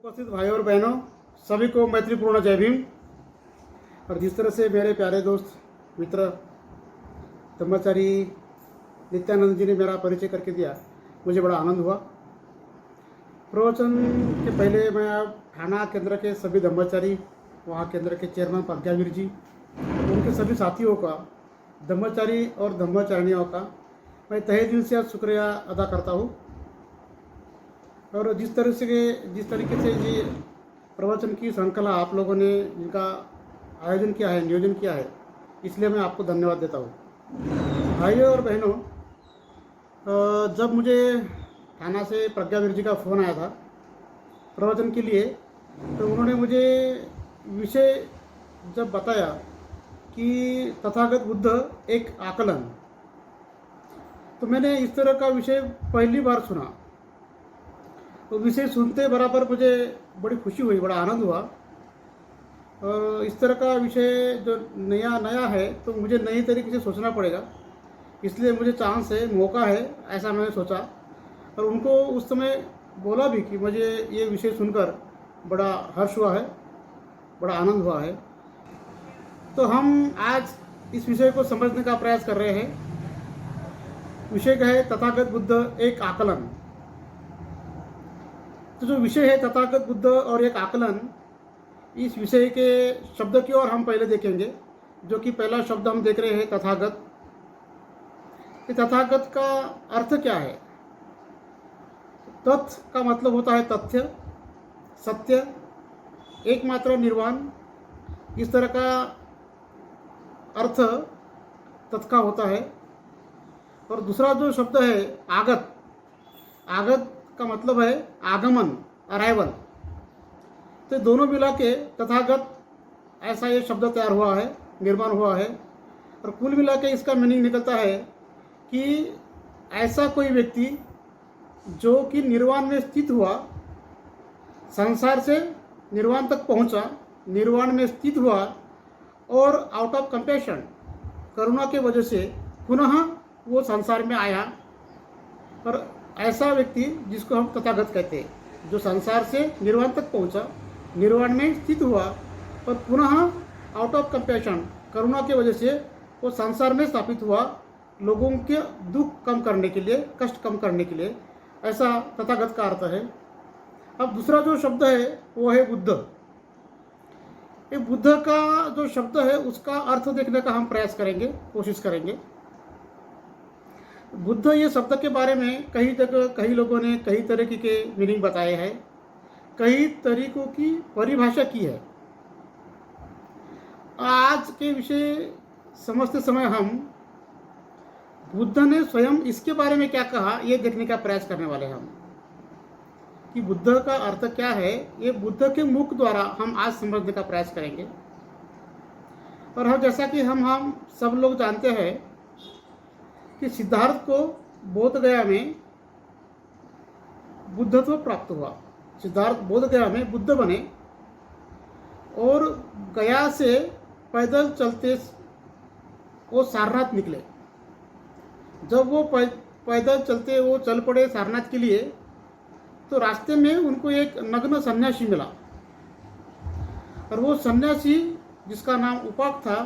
उपस्थित भाई और बहनों, सभी को मैत्रीपूर्ण जय भीम। और जिस तरह से मेरे प्यारे दोस्त मित्र ब्रह्मचारी नित्यानंद जी ने मेरा परिचय करके दिया, मुझे बड़ा आनंद हुआ। प्रवचन के पहले मैं थाना केंद्र के सभी ब्रह्मचारी, वहाँ केंद्र के चेयरमैन प्रज्ञावीर जी, उनके सभी साथियों का, ब्रह्मचारी और ब्रह्मचारिणियों का मैं तहे दिल से आज शुक्रिया अदा करता हूँ। और जिस तरीके से ये प्रवचन की श्रृंखला आप लोगों ने जिनका आयोजन किया है, नियोजन किया है, इसलिए मैं आपको धन्यवाद देता हूँ। भाइयों और बहनों, जब मुझे थाना से प्रज्ञावीर जी का फ़ोन आया था प्रवचन के लिए, तो उन्होंने मुझे विषय जब बताया कि तथागत बुद्ध एक आकलन, तो मैंने इस तरह का विषय पहली बार सुना। तो विषय सुनते बराबर मुझे बड़ी खुशी हुई, बड़ा आनंद हुआ। और इस तरह का विषय जो नया है, तो मुझे नई तरीके से सोचना पड़ेगा, इसलिए मुझे चांस है, मौका है, ऐसा मैंने सोचा। और उनको उस समय बोला भी कि मुझे ये विषय सुनकर बड़ा हर्ष हुआ है, बड़ा आनंद हुआ है। तो हम आज इस विषय को समझने का प्रयास कर रहे हैं। विषय का है तथागत बुद्ध एक आकलन। तो जो विषय है तथागत बुद्ध और एक आकलन, इस विषय के शब्द की ओर हम पहले देखेंगे, जो कि पहला शब्द हम देख रहे हैं तथागत। ये तथागत का अर्थ क्या है? तथ का मतलब होता है तथ्य, सत्य, एकमात्र निर्वाण। इस तरह का अर्थ तथ का होता है। और दूसरा जो शब्द है आगत, आगत का मतलब है आगमन, अराइवल। तो दोनों मिला के तथागत ऐसा ये शब्द तैयार हुआ है, निर्माण हुआ है। और कुल मिला के इसका मीनिंग निकलता है कि ऐसा कोई व्यक्ति जो कि निर्वाण में स्थित हुआ, संसार से निर्वाण तक पहुंचा, निर्वाण में स्थित हुआ और आउट ऑफ कंपैशन, करुणा के वजह से पुनः वो संसार में आया। और ऐसा व्यक्ति जिसको हम तथागत कहते हैं, जो संसार से निर्वाण तक पहुंचा, निर्वाण में स्थित हुआ और पुनः आउट ऑफ कंपैशन, करुणा के वजह से वो संसार में स्थापित हुआ, लोगों के दुख कम करने के लिए, कष्ट कम करने के लिए। ऐसा तथागत का अर्थ है। अब दूसरा जो शब्द है वो है बुद्ध। ये बुद्ध का जो शब्द है उसका अर्थ देखने का हम प्रयास करेंगे, कोशिश करेंगे। बुद्ध ये शब्द के बारे में कई जगह कई लोगों ने कई तरीके के मीनिंग बताए हैं, कई तरीकों की परिभाषा की है। आज के विषय समझते समय हम बुद्ध ने स्वयं इसके बारे में क्या कहा, ये देखने का प्रयास करने वाले हैं हम, कि बुद्ध का अर्थ क्या है। ये बुद्ध के मुख द्वारा हम आज समझने का प्रयास करेंगे। और हम जैसा कि हम सब लोग जानते हैं कि सिद्धार्थ को बोध गया में बुद्धत्व प्राप्त हुआ। सिद्धार्थ बोध गया में बुद्ध बने और गया से पैदल चलते वो सारनाथ निकले। जब वो पैदल चलते वो चल पड़े सारनाथ के लिए, तो रास्ते में उनको एक नग्न सन्यासी मिला। और वो सन्यासी जिसका नाम उपाक था,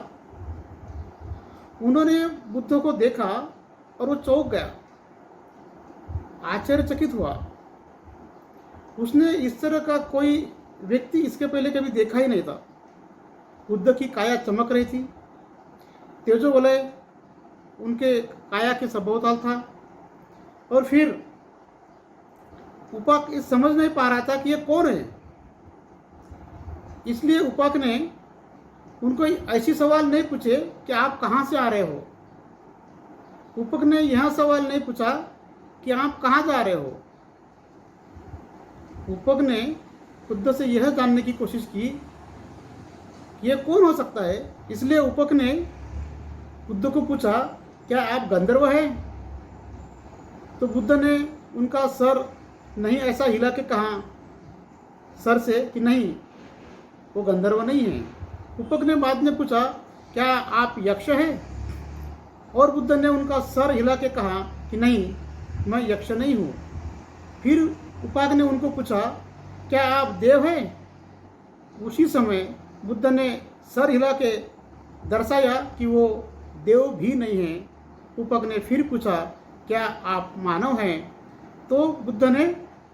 उन्होंने बुद्ध को देखा और वो चौंक गया, आश्चर्यचकित हुआ। उसने इस तरह का कोई व्यक्ति इसके पहले कभी देखा ही नहीं था। बुद्ध की काया चमक रही थी, तेजोवलय उनके काया के सबोताल था। और फिर उपाक इस समझ नहीं पा रहा था कि ये कौन है, इसलिए उपाक ने उनको ऐसी सवाल नहीं पूछे कि आप कहाँ से आ रहे हो। उपाक ने यह सवाल नहीं पूछा कि आप कहाँ जा रहे हो। उपाक ने बुद्ध से यह जानने की कोशिश की कि यह कौन हो सकता है। इसलिए उपाक ने बुद्ध को पूछा, क्या आप गंधर्व हैं? तो बुद्ध ने उनका सर नहीं ऐसा हिला के कहा सर से कि नहीं, वो गंधर्व नहीं है। उपाक ने बाद में पूछा, क्या आप यक्ष हैं? और बुद्ध ने उनका सर हिला के कहा कि नहीं, मैं यक्ष नहीं हूँ। फिर उपाक ने उनको पूछा क्या आप देव हैं? उसी समय बुद्ध ने सर हिला के दर्शाया कि वो देव भी नहीं है। उपक ने फिर पूछा, क्या आप मानव हैं? तो बुद्ध ने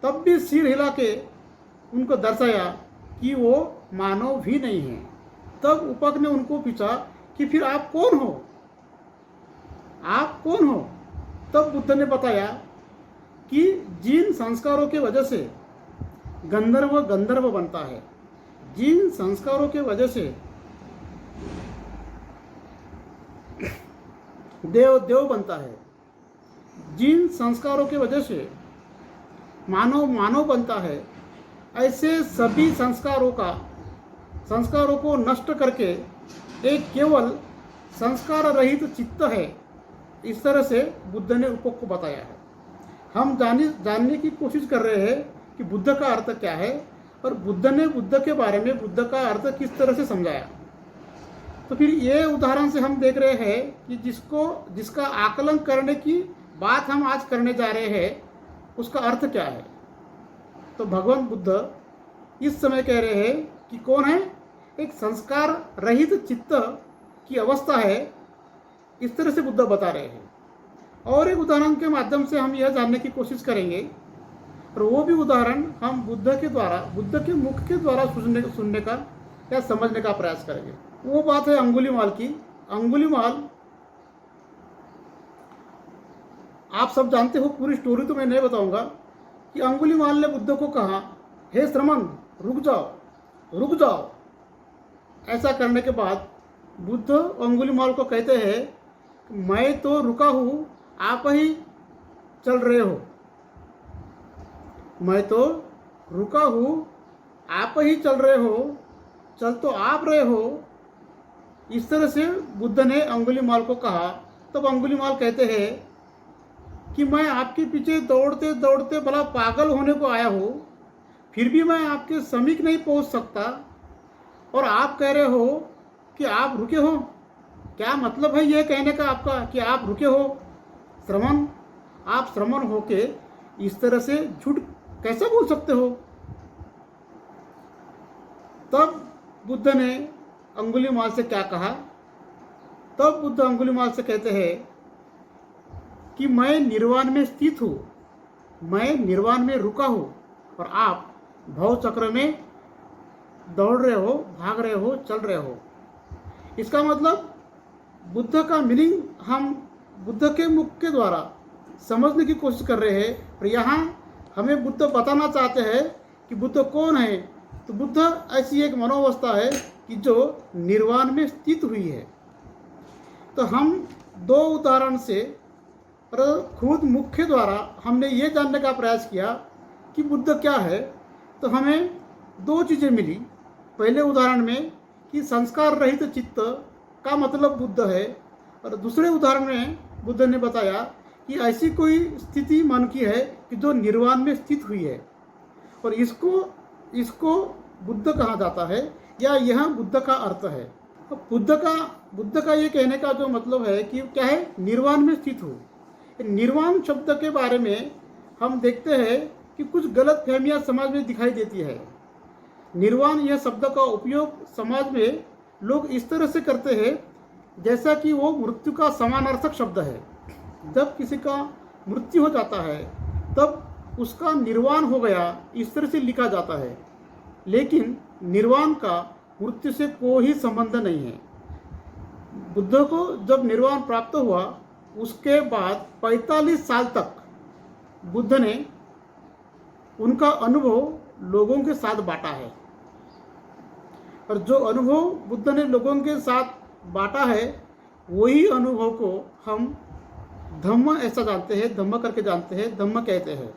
तब भी सिर हिला के उनको दर्शाया कि वो मानव भी नहीं है। तब उपक ने उनको पूछा कि फिर आप कौन हो? आप कौन हो? तब बुद्ध ने बताया कि जिन संस्कारों के वजह से गंधर्व गंधर्व बनता है, जिन संस्कारों के वजह से देव देव बनता है, जिन संस्कारों के वजह से मानव मानव बनता है, ऐसे सभी संस्कारों को नष्ट करके एक केवल संस्कार रहित चित्त है। इस तरह से बुद्ध ने उपक को बताया है। हम जानने की कोशिश कर रहे हैं कि बुद्ध का अर्थ क्या है और बुद्ध ने बुद्ध के बारे में बुद्ध का अर्थ किस तरह से समझाया। तो फिर ये उदाहरण से हम देख रहे हैं कि जिसका आकलन करने की बात हम आज करने जा रहे हैं, उसका अर्थ क्या है। तो भगवान बुद्ध इस समय कह रहे हैं कि कौन है? एक संस्कार रहित चित्त की अवस्था है। इस तरह से बुद्ध बता रहे हैं। और एक उदाहरण के माध्यम से हम यह जानने की कोशिश करेंगे, और वो भी उदाहरण हम बुद्ध के मुख के द्वारा सुनने का या समझने का प्रयास करेंगे। वो बात है अंगुलीमाल की। अंगुलीमाल आप सब जानते हो, पूरी स्टोरी तो मैं नहीं बताऊंगा, कि अंगुलीमाल ने बुद्ध को कहा, हे श्रमण रुक जाओ। ऐसा करने के बाद बुद्ध अंगुलीमाल को कहते हैं, मैं तो रुका हूँ, आप ही चल रहे हो। मैं तो रुका हूँ, आप ही चल रहे हो, चल तो आप रहे हो। इस तरह से बुद्ध ने अंगुलीमाल को कहा। तब अंगुलीमाल कहते हैं कि मैं आपके पीछे दौड़ते दौड़ते भला पागल होने को आया हूँ, फिर भी मैं आपके समीप नहीं पहुँच सकता, और आप कह रहे हो कि आप रुके हो। क्या मतलब है यह कहने का आपका कि आप रुके हो? श्रमण, आप श्रमण होके इस तरह से झूठ कैसे बोल सकते हो? तब बुद्ध ने अंगुलीमाल से क्या कहा? तब बुद्ध अंगुलीमाल से कहते हैं कि मैं निर्वाण में स्थित हूँ, मैं निर्वाण में रुका हूँ, और आप भव चक्र में दौड़ रहे हो, भाग रहे हो, चल रहे हो। इसका मतलब बुद्ध का मीनिंग हम बुद्ध के मुख के द्वारा समझने की कोशिश कर रहे हैं। और यहाँ हमें बुद्ध बताना चाहते हैं कि बुद्ध कौन है। तो बुद्ध ऐसी एक मनोवस्था है कि जो निर्वाण में स्थित हुई है। तो हम दो उदाहरण से और खुद मुख के द्वारा हमने ये जानने का प्रयास किया कि बुद्ध क्या है। तो हमें दो चीज़ें मिली। पहले उदाहरण में कि संस्कार रहित चित्त का मतलब बुद्ध है, और दूसरे उदाहरण में बुद्ध ने बताया कि ऐसी कोई स्थिति मन की है कि जो निर्वाण में स्थित हुई है, और इसको बुद्ध कहा जाता है, या यह बुद्ध का अर्थ है। तो बुद्ध का ये कहने का जो मतलब है कि क्या है? निर्वाण में स्थित हो। निर्वाण शब्द के बारे में हम देखते हैं कि कुछ गलत फहमियाँ समाज में दिखाई देती है। निर्वाण यह शब्द का उपयोग समाज में लोग इस तरह से करते हैं जैसा कि वो मृत्यु का समानार्थक शब्द है। जब किसी का मृत्यु हो जाता है तब उसका निर्वाण हो गया, इस तरह से लिखा जाता है। लेकिन निर्वाण का मृत्यु से कोई संबंध नहीं है। बुद्ध को जब निर्वाण प्राप्त हुआ, उसके बाद 45 साल तक बुद्ध ने उनका अनुभव लोगों के साथ बांटा है। और जो अनुभव बुद्ध ने लोगों के साथ बांटा है, वही अनुभव को हम धम्म ऐसा जानते हैं, धम्म करके जानते हैं, धम्म कहते हैं।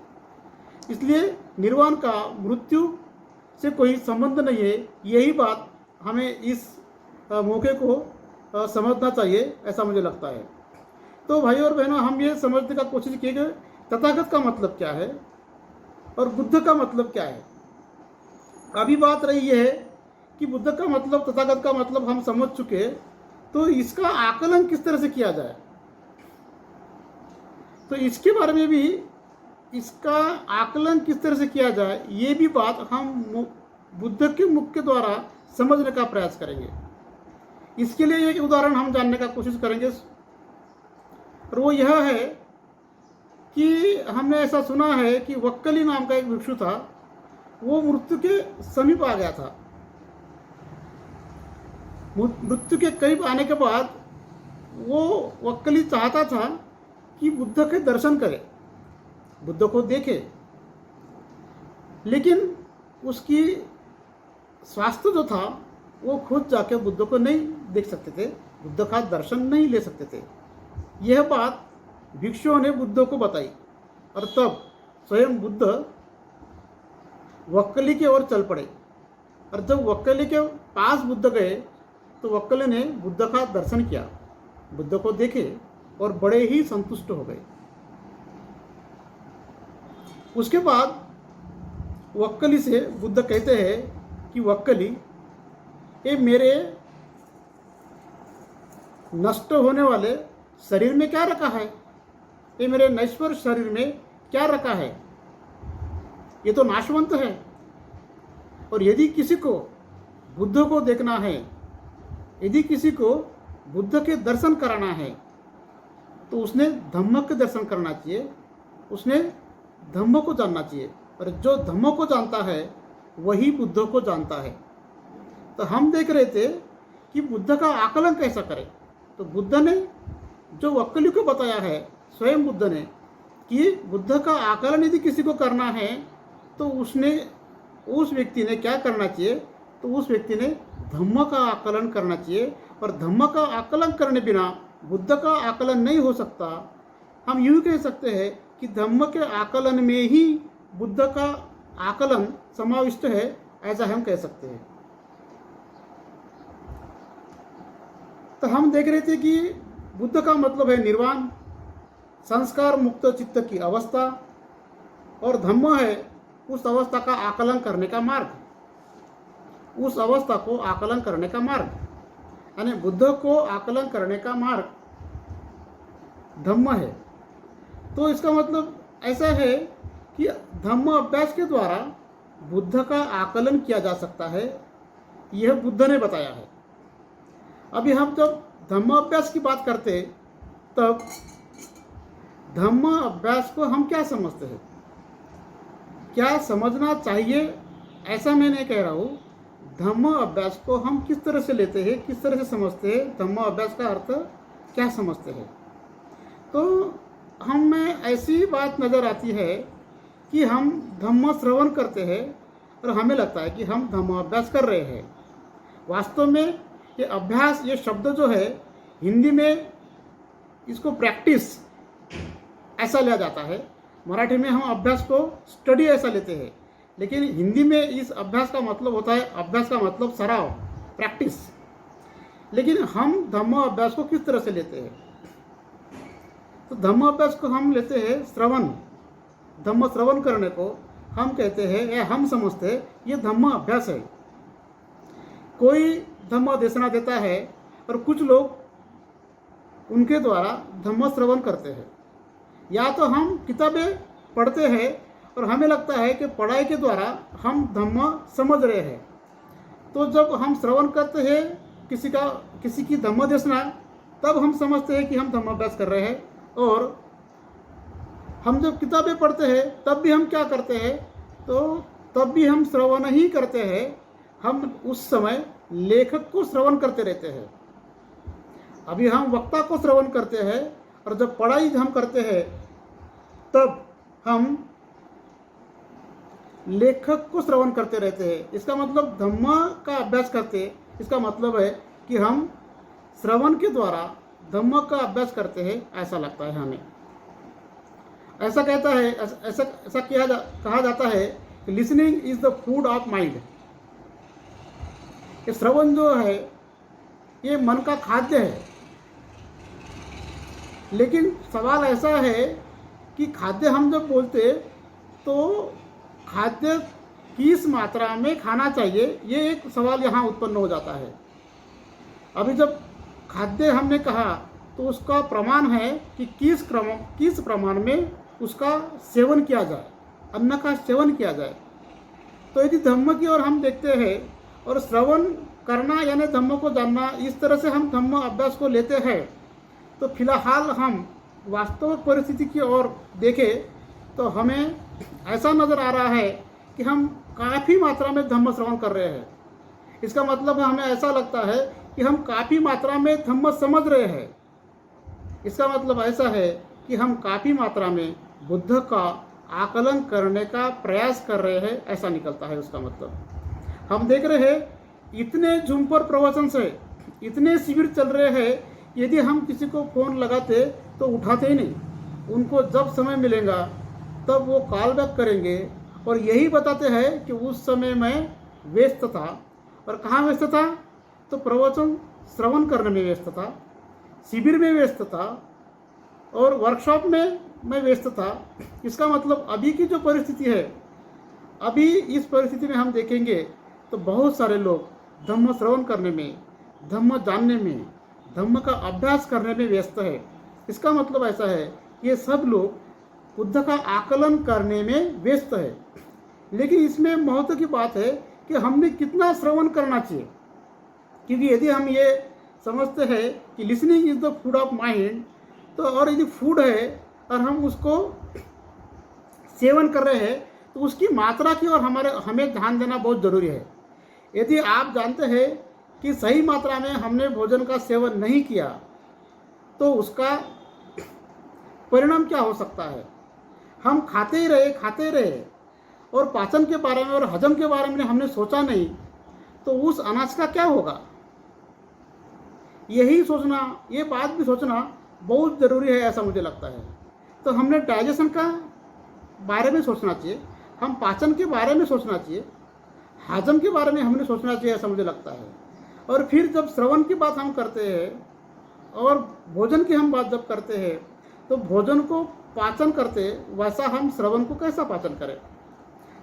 इसलिए निर्वाण का मृत्यु से कोई संबंध नहीं है। यही बात हमें इस मौके को समझना चाहिए, ऐसा मुझे लगता है। तो भाई और बहनों, हम ये समझने का कोशिश किए कि तथागत का मतलब क्या है और बुद्ध का मतलब क्या है। अभी बात रही है कि बुद्ध का मतलब, तथागत का मतलब हम समझ चुके, तो इसका आकलन किस तरह से किया जाए, तो इसके बारे में भी इसका आकलन किस तरह से किया जाए, ये भी बात हम बुद्ध के मुख के द्वारा समझने का प्रयास करेंगे। इसके लिए एक उदाहरण हम जानने का कोशिश करेंगे, और वो यह है कि हमने ऐसा सुना है कि वक्कली नाम का एक भिक्षु था, वो मृत्यु के समीप आ गया था। मृत्यु के करीब आने के बाद वो वक्कली चाहता था कि बुद्ध के दर्शन करे, बुद्ध को देखे, लेकिन उसकी स्वास्थ्य जो था वो खुद जाके बुद्ध को नहीं देख सकते थे, बुद्ध का दर्शन नहीं ले सकते थे। यह बात भिक्षुओं ने बुद्ध को बताई, और तब स्वयं बुद्ध वक्कली की ओर चल पड़े। और जब वक्कली के पास बुद्ध गए तो वक्कली ने बुद्ध का दर्शन किया, बुद्ध को देखे और बड़े ही संतुष्ट हो गए। उसके बाद वक्कली से बुद्ध कहते हैं कि वक्कली, ये मेरे नष्ट होने वाले शरीर में क्या रखा है, ये मेरे नश्वर शरीर में क्या रखा है, ये तो नाशवंत है। और यदि किसी को बुद्ध को देखना है, यदि किसी को बुद्ध के दर्शन कराना है, तो उसने धम्म के दर्शन करना चाहिए, उसने धम्म को जानना चाहिए, और जो धम्म को जानता है वही बुद्ध को जानता है। तो हम देख रहे थे कि बुद्ध का आकलन कैसा करें। तो बुद्ध ने जो वक्कली को बताया है, स्वयं बुद्ध ने, कि बुद्ध का आकलन यदि किसी को करना है तो उस व्यक्ति ने क्या करना चाहिए, तो उस व्यक्ति ने धम्म का आकलन करना चाहिए। और धम्म का आकलन करने बिना बुद्ध का आकलन नहीं हो सकता। हम यूँ कह सकते हैं कि धम्म के आकलन में ही बुद्ध का आकलन समाविष्ट है, ऐसा हम कह सकते हैं। तो हम देख रहे थे कि बुद्ध का मतलब है निर्वाण, संस्कार मुक्त चित्त की अवस्था, और धम्म है उस अवस्था का आकलन करने का मार्ग, उस अवस्था को आकलन करने का मार्ग, यानी बुद्ध को आकलन करने का मार्ग धम्म है। तो इसका मतलब ऐसा है कि धम्म अभ्यास के द्वारा बुद्ध का आकलन किया जा सकता है, यह बुद्ध ने बताया है। अभी हम जब धम्म अभ्यास की बात करते तब धम्म अभ्यास को हम क्या समझते हैं, क्या समझना चाहिए, ऐसा मैं नहीं कह रहा हूँ। धम्म अभ्यास को हम किस तरह से लेते हैं, किस तरह से समझते हैं, धम्म अभ्यास का अर्थ क्या समझते हैं। तो हमें ऐसी बात नज़र आती है कि हम धम्म श्रवण करते हैं और हमें लगता है कि हम धम्म अभ्यास कर रहे हैं। वास्तव में ये अभ्यास, ये शब्द जो है हिंदी में इसको प्रैक्टिस ऐसा लिया जाता है, मराठी में हम अभ्यास को स्टडी ऐसा लेते हैं, लेकिन हिंदी में इस अभ्यास का मतलब होता है, अभ्यास का मतलब सराव, प्रैक्टिस। लेकिन हम धम्म अभ्यास को किस तरह से लेते हैं, तो धम्म अभ्यास को हम लेते हैं श्रवण, धम्म श्रवण करने को हम कहते हैं या हम समझते हैं ये धम्म अभ्यास है। कोई धम्म देशना देता है और कुछ लोग उनके द्वारा धम्म श्रवण करते हैं। या तो हम किताबें पढ़ते हैं और हमें लगता है कि पढ़ाई के द्वारा हम धम्म समझ रहे हैं, तो जब हम श्रवण करते हैं किसी की धम्म देशना, तब हम समझते हैं कि हम धम्म अभ्यास कर रहे हैं। और हम जब किताबें पढ़ते हैं तब भी हम क्या करते हैं, तो तब भी हम श्रवण ही करते हैं, हम उस समय लेखक को श्रवण करते रहते हैं। अभी हम वक्ता को श्रवण करते हैं, और जब पढ़ाई हम करते हैं तब हम लेखक को श्रवण करते रहते हैं। इसका मतलब धम्म का अभ्यास करते, इसका मतलब है कि हम श्रवण के द्वारा धम्म का अभ्यास करते हैं, ऐसा लगता है हमें। ऐसा कहता है, ऐसा कहा जाता है कि listening is the food of mind. ये श्रवण जो है ये मन का खाद्य है। लेकिन सवाल ऐसा है कि खाद्य हम जब बोलते तो खाद्य किस मात्रा में खाना चाहिए, ये एक सवाल यहाँ उत्पन्न हो जाता है। अभी जब खाद्य हमने कहा तो उसका प्रमाण है कि किस प्रमाण में उसका सेवन किया जाए, अन्न का सेवन किया जाए। तो यदि धम्म की ओर हम देखते हैं और श्रवण करना यानी धम्म को जानना, इस तरह से हम धम्म अभ्यास को लेते हैं, तो फिलहाल हम वास्तविक परिस्थिति की ओर देखें तो हमें ऐसा नज़र आ रहा है कि हम काफ़ी मात्रा में धम्म श्रवण कर रहे हैं। इसका मतलब हमें ऐसा लगता है कि हम काफ़ी मात्रा में धम्म समझ रहे हैं। इसका मतलब ऐसा है कि हम काफ़ी मात्रा में बुद्ध का आकलन करने का प्रयास कर रहे हैं, ऐसा निकलता है उसका मतलब। हम देख रहे हैं इतने झुम्पर प्रवचन से, इतने शिविर चल रहे हैं, यदि हम किसी को फ़ोन लगाते तो उठाते ही नहीं। उनको जब समय मिलेगा तब वो कॉल बैक करेंगे और यही बताते हैं कि उस समय मैं व्यस्त था। और कहाँ व्यस्त था? तो प्रवचन श्रवण करने में व्यस्त था, शिविर में व्यस्त था और वर्कशॉप में मैं व्यस्त था। इसका मतलब अभी की जो परिस्थिति है, अभी इस परिस्थिति में हम देखेंगे तो बहुत सारे लोग धम्म श्रवण करने में, धम्म जानने में, धम्म का अभ्यास करने में व्यस्त है। इसका मतलब ऐसा है कि ये सब लोग बुद्ध का आकलन करने में व्यस्त है। लेकिन इसमें महत्व की बात है कि हमने कितना श्रवण करना चाहिए, क्योंकि यदि हम ये समझते हैं कि listening is the food of mind, तो और यदि फूड है और हम उसको सेवन कर रहे हैं तो उसकी मात्रा की ओर हमें ध्यान देना बहुत ज़रूरी है। यदि आप जानते हैं कि सही मात्रा में हमने भोजन का सेवन नहीं किया तो उसका परिणाम क्या हो सकता है? हम खाते ही रहे और पाचन के बारे में और हजम के बारे में हमने सोचा नहीं, तो उस अनाज का क्या होगा? यही सोचना, ये बात भी सोचना बहुत ज़रूरी है, ऐसा मुझे लगता है। तो हमने डाइजेशन का बारे में सोचना चाहिए, हम पाचन के बारे में सोचना चाहिए, हजम के बारे में हमने सोचना चाहिए, ऐसा मुझे लगता है। और फिर जब श्रवण की बात हम करते हैं और भोजन की हम बात जब करते हैं, तो भोजन को पाचन करते वैसा हम श्रवण को कैसा पाचन करें?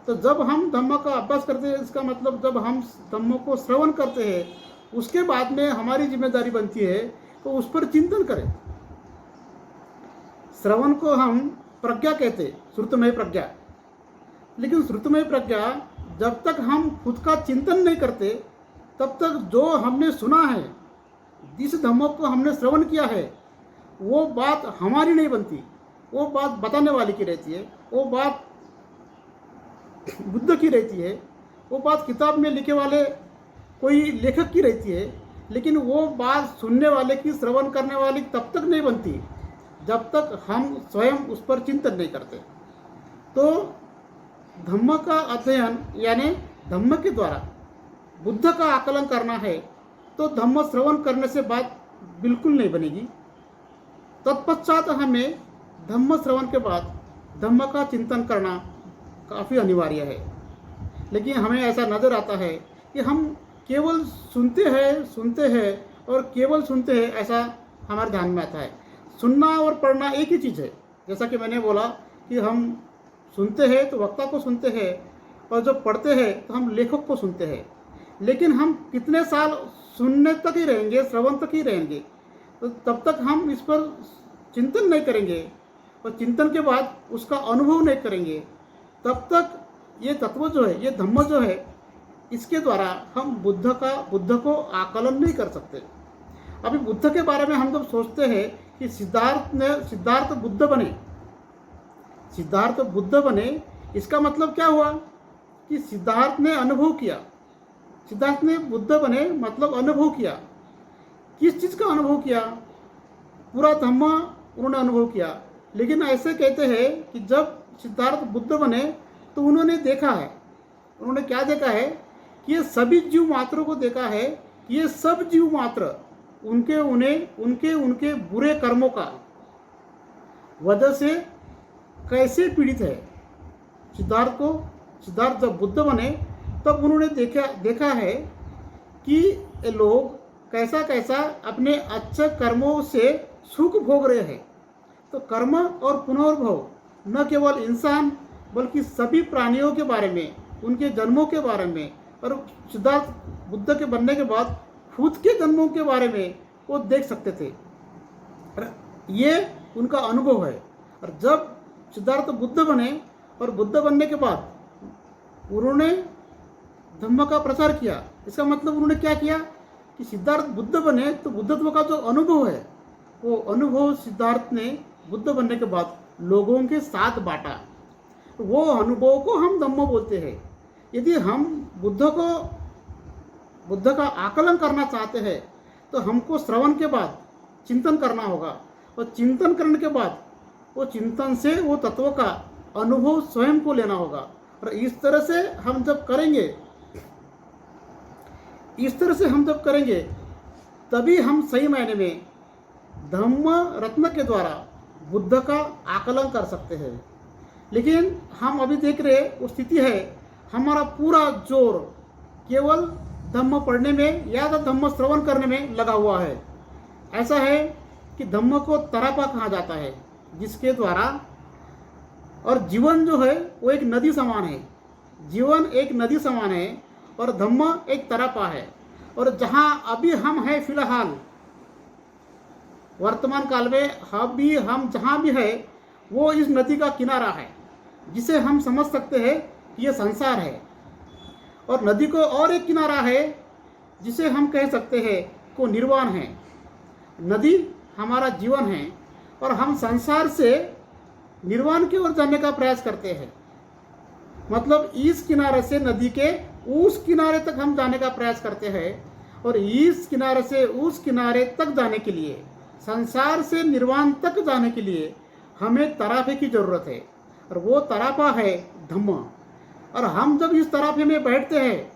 तो जब हम धम्म का अभ्यास करते हैं, इसका मतलब जब हम धम्म को श्रवण करते हैं, उसके बाद में हमारी जिम्मेदारी बनती है तो उस पर चिंतन करें। श्रवण को हम प्रज्ञा कहते, श्रुतमय प्रज्ञा। लेकिन श्रुतमय प्रज्ञा, जब तक हम खुद का चिंतन नहीं करते तब तक जो हमने सुना है, जिस धम्म को हमने श्रवण किया है, वो बात हमारी नहीं बनती, वो बात बताने वाले की रहती है, वो बात बुद्ध की रहती है, वो बात किताब में लिखे वाले कोई लेखक की रहती है। लेकिन वो बात सुनने वाले की, श्रवण करने वाले की तब तक नहीं बनती जब तक हम स्वयं उस पर चिंतन नहीं करते। तो धम्म का अध्ययन यानी धम्म के द्वारा बुद्ध का आकलन करना है, तो धम्म श्रवण करने से बात बिल्कुल नहीं बनेगी। तत्पश्चात हमें धम्म श्रवण के बाद धम्म का चिंतन करना काफ़ी अनिवार्य है। लेकिन हमें ऐसा नज़र आता है कि हम केवल सुनते हैं और केवल सुनते हैं, ऐसा हमारे ध्यान में आता है। सुनना और पढ़ना एक ही चीज़ है। जैसा कि मैंने बोला कि हम सुनते हैं तो वक्ता को सुनते हैं और जब पढ़ते हैं तो हम लेखक को सुनते हैं। लेकिन हम कितने साल सुनने तक ही रहेंगे, श्रवण तक ही रहेंगे, तो तब तक हम इस पर चिंतन नहीं करेंगे और चिंतन के बाद उसका अनुभव नहीं करेंगे, तब तक ये तत्व जो है, ये धम्म जो है, इसके द्वारा हम बुद्ध को आकलन नहीं कर सकते। अभी बुद्ध के बारे में हम जब सोचते हैं कि सिद्धार्थ बुद्ध बने, इसका मतलब क्या हुआ कि सिद्धार्थ ने अनुभव किया। सिद्धार्थ ने बुद्ध बने मतलब अनुभव किया। किस चीज़ का अनुभव किया? पूरा धम्म उन्होंने अनुभव किया। लेकिन ऐसे कहते हैं कि जब सिद्धार्थ बुद्ध बने तो उन्होंने देखा है। उन्होंने क्या देखा है? कि ये सभी जीव मात्रों को देखा है कि ये सब जीव मात्र उनके बुरे कर्मों का वजह से कैसे पीड़ित है। सिद्धार्थ जब बुद्ध बने तब उन्होंने देखा है कि ये लोग कैसा अपने अच्छे कर्मों से सुख भोग रहे हैं। तो कर्म और पुनर्भव न केवल इंसान बल्कि सभी प्राणियों के बारे में, उनके जन्मों के बारे में, और सिद्धार्थ बुद्ध के बनने के बाद खुद के जन्मों के बारे में वो देख सकते थे। और ये उनका अनुभव है। और जब सिद्धार्थ बुद्ध बने और बुद्ध बनने के बाद उन्होंने धम्म का प्रचार किया। इसका मतलब उन्होंने क्या किया कि सिद्धार्थ बुद्ध बने तो बुद्धत्व का जो अनुभव है वो अनुभव सिद्धार्थ ने बुद्ध बनने के बाद लोगों के साथ बांटा। वो अनुभव को हम धम्म बोलते हैं। यदि हम बुद्ध का आकलन करना चाहते हैं तो हमको श्रवण के बाद चिंतन करना होगा, और चिंतन करने के बाद वो चिंतन से वो तत्व का अनुभव स्वयं को लेना होगा। और इस तरह से हम जब करेंगे तभी हम सही मायने में धम्म रत्न के द्वारा बुद्ध का आकलन कर सकते हैं। लेकिन हम अभी देख रहे वो स्थिति है, हमारा पूरा जोर केवल धम्म पढ़ने में या तो धम्म श्रवण करने में लगा हुआ है। ऐसा है कि धम्म को तरापा कहा जाता है, जिसके द्वारा, और जीवन जो है वो एक नदी समान है। जीवन एक नदी समान है और धम्म एक तरापा है। और जहाँ अभी हम हैं फिलहाल वर्तमान काल में, हम जहाँ भी है वो इस नदी का किनारा है, जिसे हम समझ सकते हैं कि ये संसार है। और नदी को और एक किनारा है जिसे हम कह सकते हैं को निर्वाण है। नदी हमारा जीवन है और हम संसार से निर्वाण की ओर जाने का प्रयास करते हैं। मतलब इस किनारे से नदी के उस किनारे तक हम जाने का प्रयास करते हैं, और इस किनारे से उस किनारे तक जाने के लिए, संसार से निर्वाण तक जाने के लिए हमें तरापे की जरूरत है, और वो तरापा है धम्म। और हम जब इस तरापे में बैठते हैं,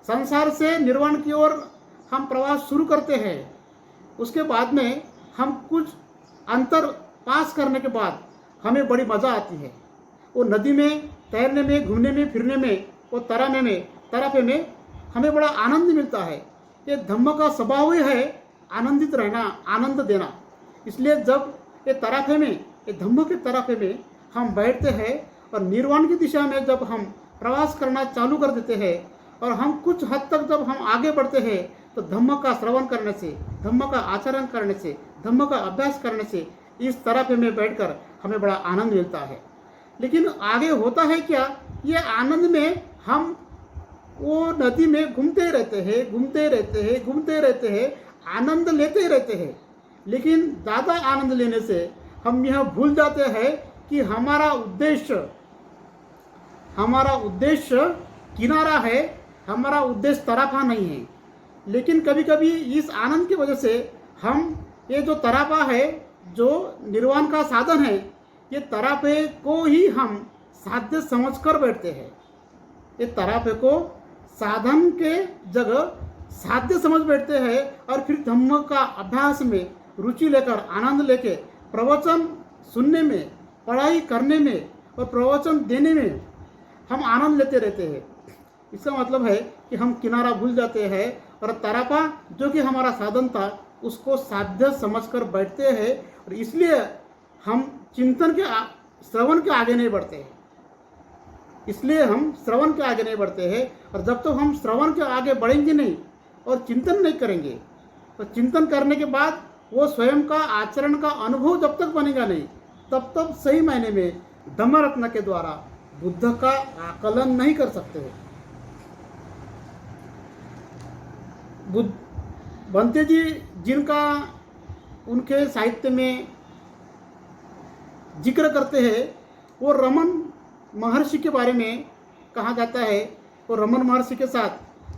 संसार से निर्वाण की ओर हम प्रवास शुरू करते हैं, उसके बाद में हम कुछ अंतर पास करने के बाद हमें बड़ी मज़ा आती है। वो नदी में तैरने में, घूमने में, फिरने में, वो तरापे में हमें बड़ा आनंद मिलता है। ये धम्म का स्वभाव ही है आनंदित रहना, आनंद देना। इसलिए जब ये तरापे में, ये धम्म के तरापे में हम बैठते हैं और निर्वाण की दिशा में जब हम प्रवास करना चालू कर देते हैं, और हम कुछ हद तक जब हम आगे बढ़ते हैं, तो धम्म का श्रवण करने से, धम्म का आचरण करने से, धम्म का अभ्यास करने से इस तरापे में बैठकर हमें बड़ा आनंद मिलता है। लेकिन आगे होता है क्या, ये आनंद में हम वो नदी में घूमते रहते हैं, आनंद लेते ही रहते हैं। लेकिन ज़्यादा आनंद लेने से हम यह भूल जाते हैं कि हमारा उद्देश्य किनारा है, हमारा उद्देश्य तरापा नहीं है। लेकिन कभी कभी इस आनंद की वजह से हम ये जो तरापा है, जो निर्वाण का साधन है, ये तरापे को ही हम साध्य समझकर बैठते हैं। ये तरापे को साधन के जगह साध्य समझ बैठते हैं, और फिर धम्म का अभ्यास में रुचि लेकर, आनंद लेके प्रवचन सुनने में, पढ़ाई करने में और प्रवचन देने में हम आनंद लेते रहते हैं। इसका मतलब है कि हम किनारा भूल जाते हैं और तरापा जो कि हमारा साधन था उसको साध्य समझकर बैठते हैं, और इसलिए हम चिंतन के श्रवण के आगे नहीं बढ़ते हैं। और जब तक हम श्रवण के आगे बढ़ेंगे नहीं और चिंतन नहीं करेंगे, तो चिंतन करने के बाद वो स्वयं का आचरण का अनुभव जब तक बनेगा नहीं, तब तक सही मायने में धम्म रत्न के द्वारा बुद्ध का आकलन नहीं कर सकते हैं। भंते जी जिनका उनके साहित्य में जिक्र करते हैं, वो रमन महर्षि के बारे में कहा जाता है। वो रमन महर्षि के साथ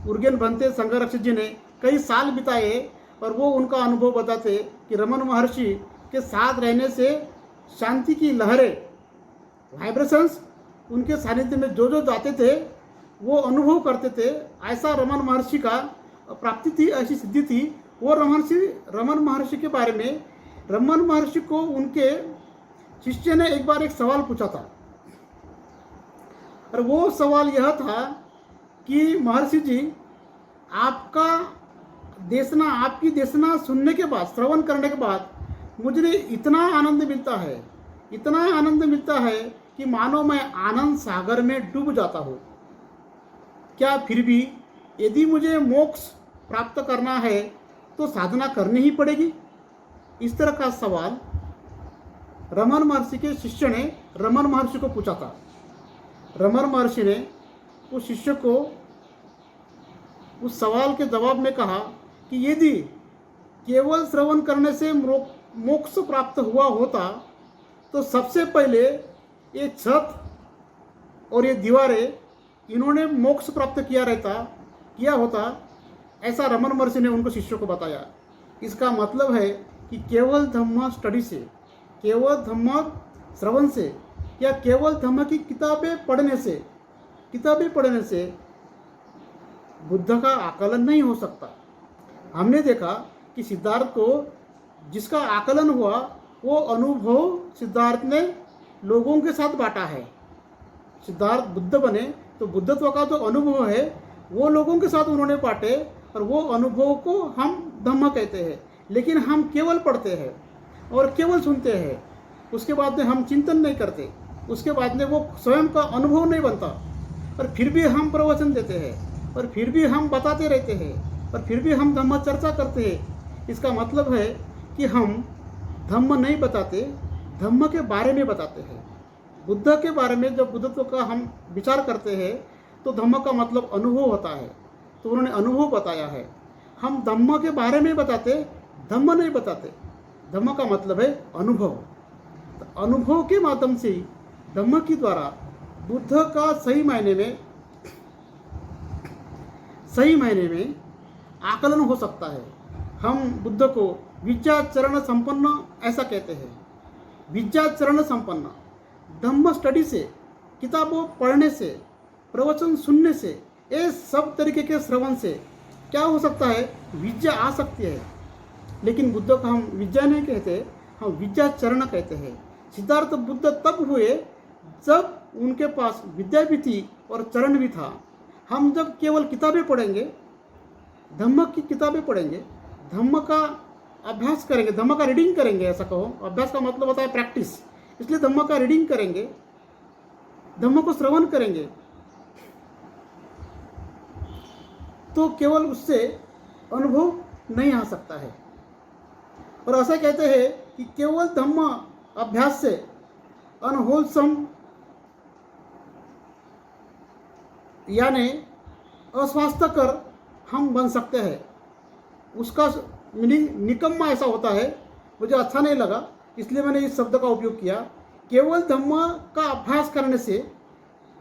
उर्गेन भंते संघरक्ष जी ने कई साल बिताए, और वो उनका अनुभव बताते कि रमन महर्षि के साथ रहने से शांति की लहरें, वाइब्रेशंस उनके सानिध्य में जो जो जाते थे वो अनुभव करते थे। ऐसा रमन महर्षि का प्राप्ति थी, ऐसी सिद्धि थी। वो रमन महर्षि के बारे में, रमन महर्षि को उनके शिष्य ने एक बार एक सवाल पूछा था, और वो सवाल यह था कि महर्षि जी, आपकी देशना सुनने के बाद, श्रवण करने के बाद मुझे इतना आनंद मिलता है कि मानो मैं आनंद सागर में डूब जाता हूँ। क्या फिर भी यदि मुझे मोक्ष प्राप्त करना है तो साधना करनी ही पड़ेगी? इस तरह का सवाल रमन महर्षि के शिष्य ने रमन महर्षि को पूछा था। रमन महर्षि ने उस शिष्य को उस सवाल के जवाब में कहा कि यदि केवल श्रवण करने से मोक्ष प्राप्त हुआ होता तो सबसे पहले ये छत और ये दीवारें इन्होंने मोक्ष प्राप्त किया होता, ऐसा रमन महर्षि ने उनको शिष्यों को बताया। इसका मतलब है कि केवल धम्म स्टडी से, केवल धम्म श्रवण से या केवल धम्म की किताबें पढ़ने से बुद्ध का आकलन नहीं हो सकता। हमने देखा कि सिद्धार्थ को जिसका आकलन हुआ वो अनुभव सिद्धार्थ ने लोगों के साथ बांटा है। सिद्धार्थ बुद्ध बने तो बुद्धत्व का जो अनुभव है वो लोगों के साथ उन्होंने बांटे, और वो अनुभव को हम धम्म कहते हैं। लेकिन हम केवल पढ़ते हैं और केवल सुनते हैं, उसके बाद में हम चिंतन नहीं करते, उसके बाद में वो स्वयं का अनुभव नहीं बनता, और फिर भी हम प्रवचन देते हैं, और फिर भी हम बताते रहते हैं, और फिर भी हम धम्म चर्चा करते हैं। इसका मतलब है कि हम धम्म नहीं बताते, धम्म के बारे में बताते हैं। बुद्ध के बारे में जब बुद्धत्व का हम विचार करते हैं तो धम्म का मतलब अनुभव होता है, तो उन्होंने अनुभव बताया है। हम धम्म के बारे में बताते, धम्म नहीं बताते। धम्म का मतलब है अनुभव। तो अनुभव के माध्यम से धम्म के द्वारा बुद्ध का सही मायने में आकलन हो सकता है। हम बुद्ध को विद्या चरण संपन्न ऐसा कहते हैं। विद्या चरण संपन्न, धम्म स्टडी से, किताबों पढ़ने से, प्रवचन सुनने से, ये सब तरीके के श्रवण से क्या हो सकता है, विद्या आ सकती है। लेकिन बुद्ध को हम विद्या नहीं कहते, हम विद्या चरण कहते हैं। सिद्धार्थ बुद्ध तब हुए जब उनके पास विद्या भी थी और चरण भी था। हम जब केवल किताबें पढ़ेंगे, धम्म की किताबें पढ़ेंगे, धम्म का अभ्यास करेंगे, धम्म का रीडिंग करेंगे, ऐसा कहो, अभ्यास का मतलब होता है प्रैक्टिस, इसलिए धम्म का रीडिंग करेंगे, धम्म को श्रवण करेंगे, तो केवल उससे अनुभव नहीं आ सकता है। और ऐसा कहते हैं कि केवल धम्म अभ्यास से अनहोलसम यानी अस्वास्थ्यकर हम बन सकते हैं। उसका मीनिंग निकम्मा ऐसा होता है, मुझे अच्छा नहीं लगा इसलिए मैंने इस शब्द का उपयोग किया। केवल धम्म का अभ्यास करने से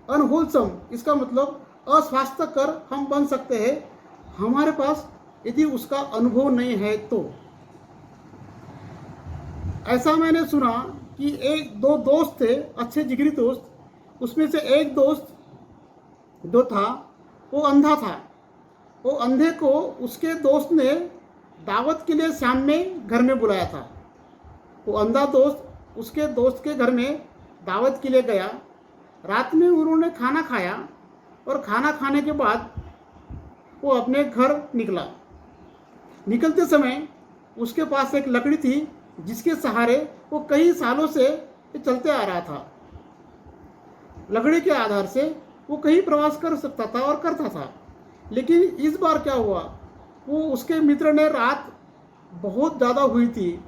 अनहोलसम, इसका मतलब अस्वास्थ्यकर हम बन सकते हैं हमारे पास यदि उसका अनुभव नहीं है तो। ऐसा मैंने सुना कि दो दोस्त थे, अच्छे जिगरी दोस्त। उसमें से एक दोस्त जो था वो अंधा था। वो अंधे को उसके दोस्त ने दावत के लिए शाम में घर में बुलाया था। वो अंधा दोस्त उसके दोस्त के घर में दावत के लिए गया। रात में उन्होंने खाना खाया और खाना खाने के बाद वो अपने घर निकला। निकलते समय उसके पास एक लकड़ी थी जिसके सहारे वो कई सालों से चलते आ रहा था। लकड़ी के आधार से वो कहीं प्रवास कर सकता था और करता था। लेकिन इस बार क्या हुआ, वो उसके मित्र ने, रात बहुत ज़्यादा हुई थी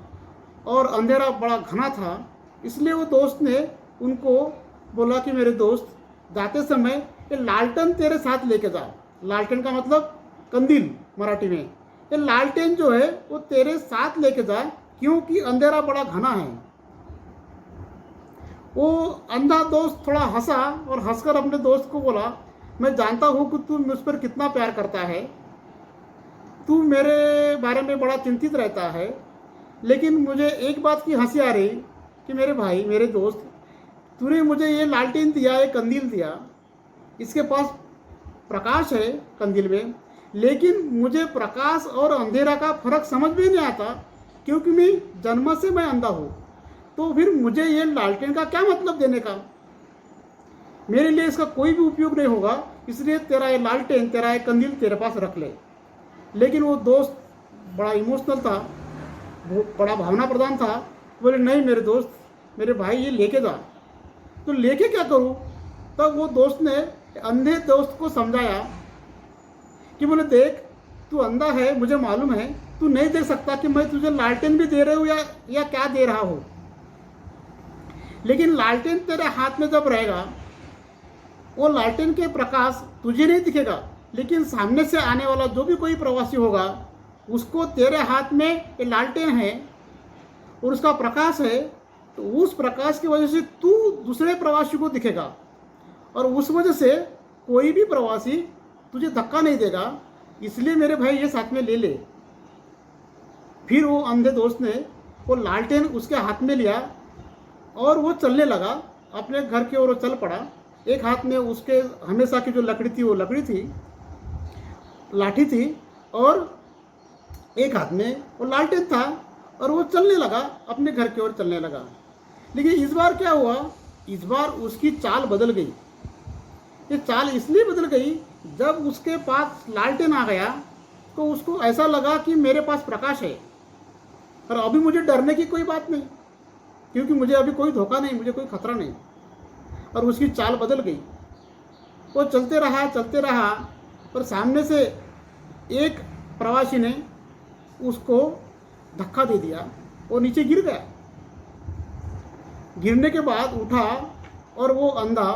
और अंधेरा बड़ा घना था, इसलिए वो दोस्त ने उनको बोला कि मेरे दोस्त, जाते समय ये लालटेन तेरे साथ लेके जा। लालटेन का मतलब कंदील मराठी में। ये लालटेन जो है वो तेरे साथ लेके जा क्योंकि अंधेरा बड़ा घना है। वो अंधा दोस्त थोड़ा हंसा और हंसकर अपने दोस्त को बोला, मैं जानता हूँ कि तू मुझ पर कितना प्यार करता है, तू मेरे बारे में बड़ा चिंतित रहता है, लेकिन मुझे एक बात की हंसी आ रही कि मेरे भाई, मेरे दोस्त, तूने मुझे ये लालटेन दिया, ये कंदील दिया, इसके पास प्रकाश है कंदील में, लेकिन मुझे प्रकाश और अंधेरा का फर्क समझ में नहीं आता क्योंकि मैं जन्म से मैं अंधा हूँ। तो फिर मुझे ये लालटेन का क्या मतलब देने का, मेरे लिए इसका कोई भी उपयोग नहीं होगा, इसलिए तेरा ये लालटेन, तेरा ये कंदील तेरे पास रख ले। लेकिन वो दोस्त बड़ा इमोशनल था, बड़ा भावना प्रधान था, बोले नहीं मेरे दोस्त, मेरे भाई, ये लेके जा। तो लेके क्या करूँ? तब वो दोस्त ने अंधे दोस्त को समझाया कि बोले देख, तू अंधा है, मुझे मालूम है, तू नहीं देख सकता कि मैं तुझे लालटेन भी दे रहा हूँ या क्या दे रहा हूँ। लेकिन लालटेन तेरे हाथ में जब रहेगा, वो लालटेन के प्रकाश तुझे नहीं दिखेगा, लेकिन सामने से आने वाला जो भी कोई प्रवासी होगा उसको तेरे हाथ में ये लालटेन है और उसका प्रकाश है, तो उस प्रकाश की वजह से तू दूसरे प्रवासी को दिखेगा और उस वजह से कोई भी प्रवासी तुझे धक्का नहीं देगा। इसलिए मेरे भाई ये साथ में ले ले। फिर वो अंधे दोस्त ने वो लालटेन उसके हाथ में लिया और वो चलने लगा अपने घर की ओर। वो चल पड़ा। एक हाथ में उसके हमेशा की जो लकड़ी थी वो लकड़ी थी, लाठी थी, और एक हाथ में वो लालटेन था और वो चलने लगा, अपने घर की ओर चलने लगा। लेकिन इस बार क्या हुआ, इस बार उसकी चाल बदल गई। ये चाल इसलिए बदल गई, जब उसके पास लालटेन आ गया तो उसको ऐसा लगा कि मेरे पास प्रकाश है और अभी मुझे डरने की कोई बात नहीं, क्योंकि मुझे अभी कोई धोखा नहीं, मुझे कोई खतरा नहीं। और उसकी चाल बदल गई। वो चलते रहा और सामने से एक प्रवासी ने उसको धक्का दे दिया। वो नीचे गिर गया। गिरने के बाद उठा और वो अंधा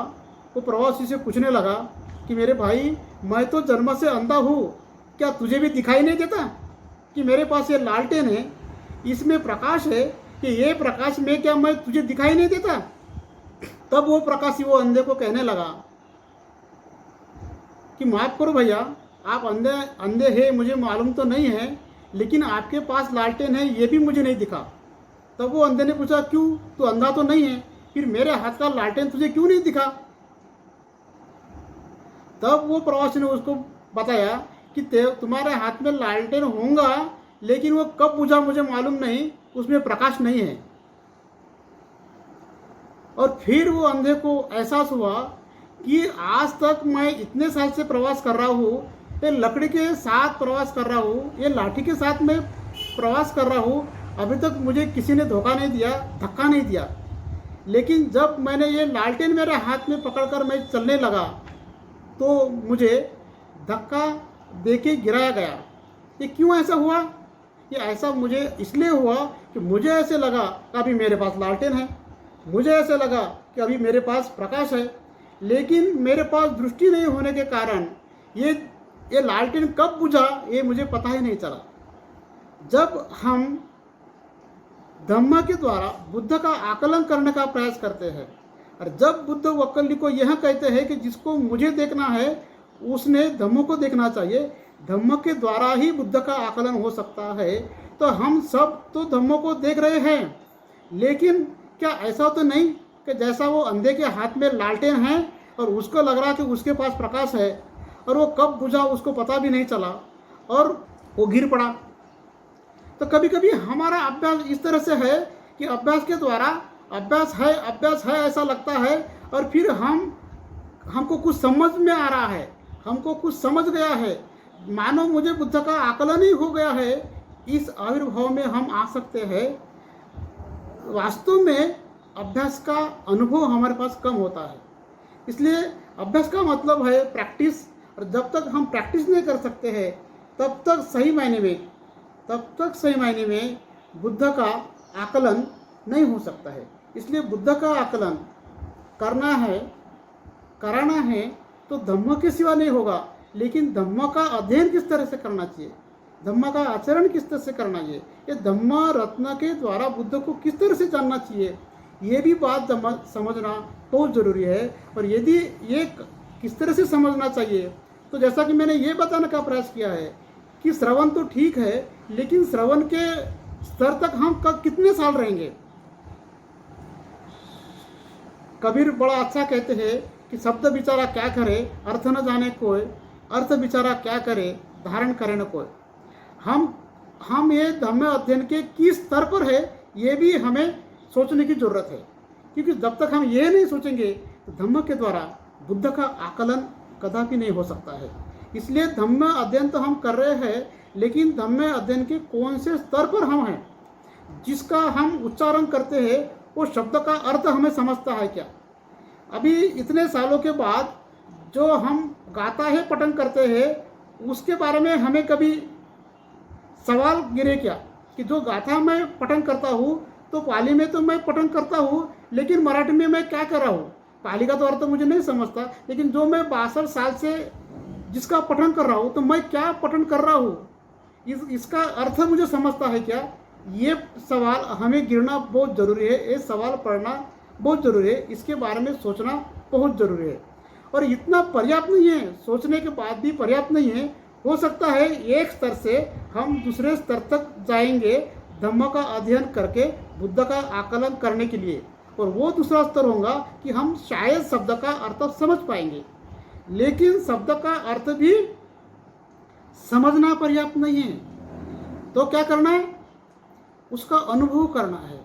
वो प्रवासी से पूछने लगा कि मेरे भाई, मैं तो जन्म से अंधा हूँ, क्या तुझे भी दिखाई नहीं देता कि मेरे पास ये लालटेन है, इसमें प्रकाश है, कि ये प्रकाश में क्या मैं तुझे दिखाई नहीं देता? तब वो प्रकाशी वो अंधे को कहने लगा कि माफ़ करो भैया, आप अंधे हैं, मुझे मालूम तो नहीं है, लेकिन आपके पास लालटेन है ये भी मुझे नहीं दिखा। तब वो अंधे ने पूछा, क्यों, तू अंधा तो नहीं है, फिर मेरे हाथ का लालटेन तुझे क्यों नहीं दिखा? तब वो प्रवासी ने उसको बताया कि तुम्हारे हाथ में लालटेन होगा, लेकिन वो कब बुझा मुझे मालूम नहीं, उसमें प्रकाश नहीं है। और फिर वो अंधे को एहसास हुआ कि आज तक मैं इतने साल से प्रवास कर रहा हूँ, ये लकड़ी के साथ प्रवास कर रहा हूँ, ये लाठी के साथ मैं प्रवास कर रहा हूँ, अभी तक मुझे किसी ने धोखा नहीं दिया, धक्का नहीं दिया। लेकिन जब मैंने ये लालटेन मेरे हाथ में पकड़कर मैं चलने लगा तो मुझे धक्का देके गिराया गया। ये क्यों ऐसा हुआ? ये ऐसा मुझे इसलिए हुआ कि मुझे ऐसे लगा कि अभी मेरे पास लालटेन है, मुझे ऐसे लगा कि अभी मेरे पास प्रकाश है, लेकिन मेरे पास दृष्टि नहीं होने के कारण ये लालटेन कब बुझा ये मुझे पता ही नहीं चला। जब हम धम्म के द्वारा बुद्ध का आकलन करने का प्रयास करते हैं, और जब बुद्ध वक्कली को यह कहते हैं कि जिसको मुझे देखना है उसने धम्म को देखना चाहिए, धम्म के द्वारा ही बुद्ध का आकलन हो सकता है, तो हम सब तो धम्म को देख रहे हैं, लेकिन क्या ऐसा तो नहीं कि जैसा वो अंधे के हाथ में लालटेन है और उसको लग रहा कि उसके पास प्रकाश है, और वो कब बुझा उसको पता भी नहीं चला और वो गिर पड़ा। तो कभी कभी हमारा अभ्यास इस तरह से है कि अभ्यास के द्वारा अभ्यास है ऐसा लगता है, और फिर हमको कुछ समझ में आ रहा है, हमको कुछ समझ गया है, मानो मुझे बुद्ध का आकलन ही हो गया है। इस आविर्भाव में हम आ सकते हैं। वास्तव में अभ्यास का अनुभव हमारे पास कम होता है, इसलिए अभ्यास का मतलब है प्रैक्टिस, और जब तक हम प्रैक्टिस नहीं कर सकते हैं तब तक सही मायने में बुद्ध का आकलन नहीं हो सकता है। इसलिए बुद्ध का आकलन कराना है तो धम्म के सिवा नहीं होगा, लेकिन धम्म का अध्ययन किस तरह से करना चाहिए, धम्म का आचरण किस तरह से करना चाहिए, ये धम्म रत्न के द्वारा बुद्ध को किस तरह से जानना चाहिए, ये भी बात समझना बहुत ज़रूरी है। और यदि ये किस तरह से समझना चाहिए, तो जैसा कि मैंने ये बताने का प्रयास किया है कि श्रवण तो ठीक है, लेकिन श्रवण के स्तर तक हम कितने साल रहेंगे। कबीर बड़ा अच्छा कहते हैं कि शब्द बिचारा क्या करे, अर्थ न जाने कोई, अर्थ बिचारा क्या करे, धारण करे न कोई। हम ये धम्म अध्ययन के किस स्तर पर है ये भी हमें सोचने की जरूरत है, क्योंकि जब तक हम ये नहीं सोचेंगे तो धम्म के द्वारा बुद्ध का आकलन कदापि नहीं हो सकता है। इसलिए धम्म अध्ययन तो हम कर रहे हैं, लेकिन धम्म अध्ययन के कौन से स्तर पर हम हैं, जिसका हम उच्चारण करते हैं वो शब्द का अर्थ हमें समझता है क्या। अभी इतने सालों के बाद जो हम गाता है पठन करते हैं उसके बारे में हमें कभी सवाल गिरे क्या कि जो गाथा मैं पठन करता हूँ तो पाली में तो मैं पठन करता हूँ, लेकिन मराठी में मैं क्या कर रहा हूँ, पाली का तो अर्थ मुझे नहीं समझता, लेकिन जो मैं 62 साल से जिसका पठन कर रहा हूँ, तो मैं क्या पठन कर रहा हूँ, इसका अर्थ मुझे समझता है क्या? ये सवाल हमें गिरना बहुत ज़रूरी है, ये सवाल पढ़ना बहुत ज़रूरी है, इसके बारे में सोचना बहुत ज़रूरी है। और इतना पर्याप्त नहीं है, सोचने के बाद भी पर्याप्त नहीं है। हो सकता है एक स्तर से हम दूसरे स्तर तक जाएंगे धम्म का अध्ययन करके बुद्ध का आकलन करने के लिए, और वो दूसरा स्तर होगा कि हम शायद शब्द का अर्थ समझ पाएंगे। लेकिन शब्द का अर्थ भी समझना पर्याप्त नहीं है, तो क्या करना है? उसका अनुभव करना है।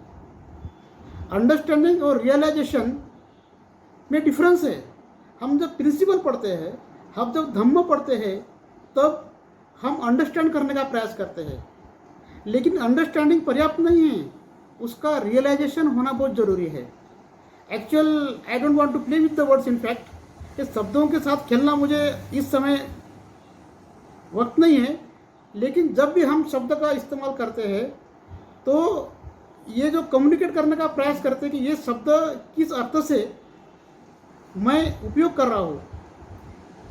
अंडरस्टैंडिंग और रियलाइजेशन में डिफरेंस है। हम जब प्रिंसिपल पढ़ते हैं, हम जब धम्म पढ़ते हैं, तब हम अंडरस्टैंड करने का प्रयास करते हैं, लेकिन अंडरस्टैंडिंग पर्याप्त नहीं है, उसका रियलाइजेशन होना बहुत ज़रूरी है। Actual I don't want to play with the words, in fact ये शब्दों के साथ खेलना मुझे इस समय वक्त नहीं है, लेकिन जब भी हम शब्द का इस्तेमाल करते हैं तो ये जो कम्युनिकेट करने का प्रयास करते हैं कि ये शब्द किस अर्थ से मैं उपयोग कर रहा हूँ,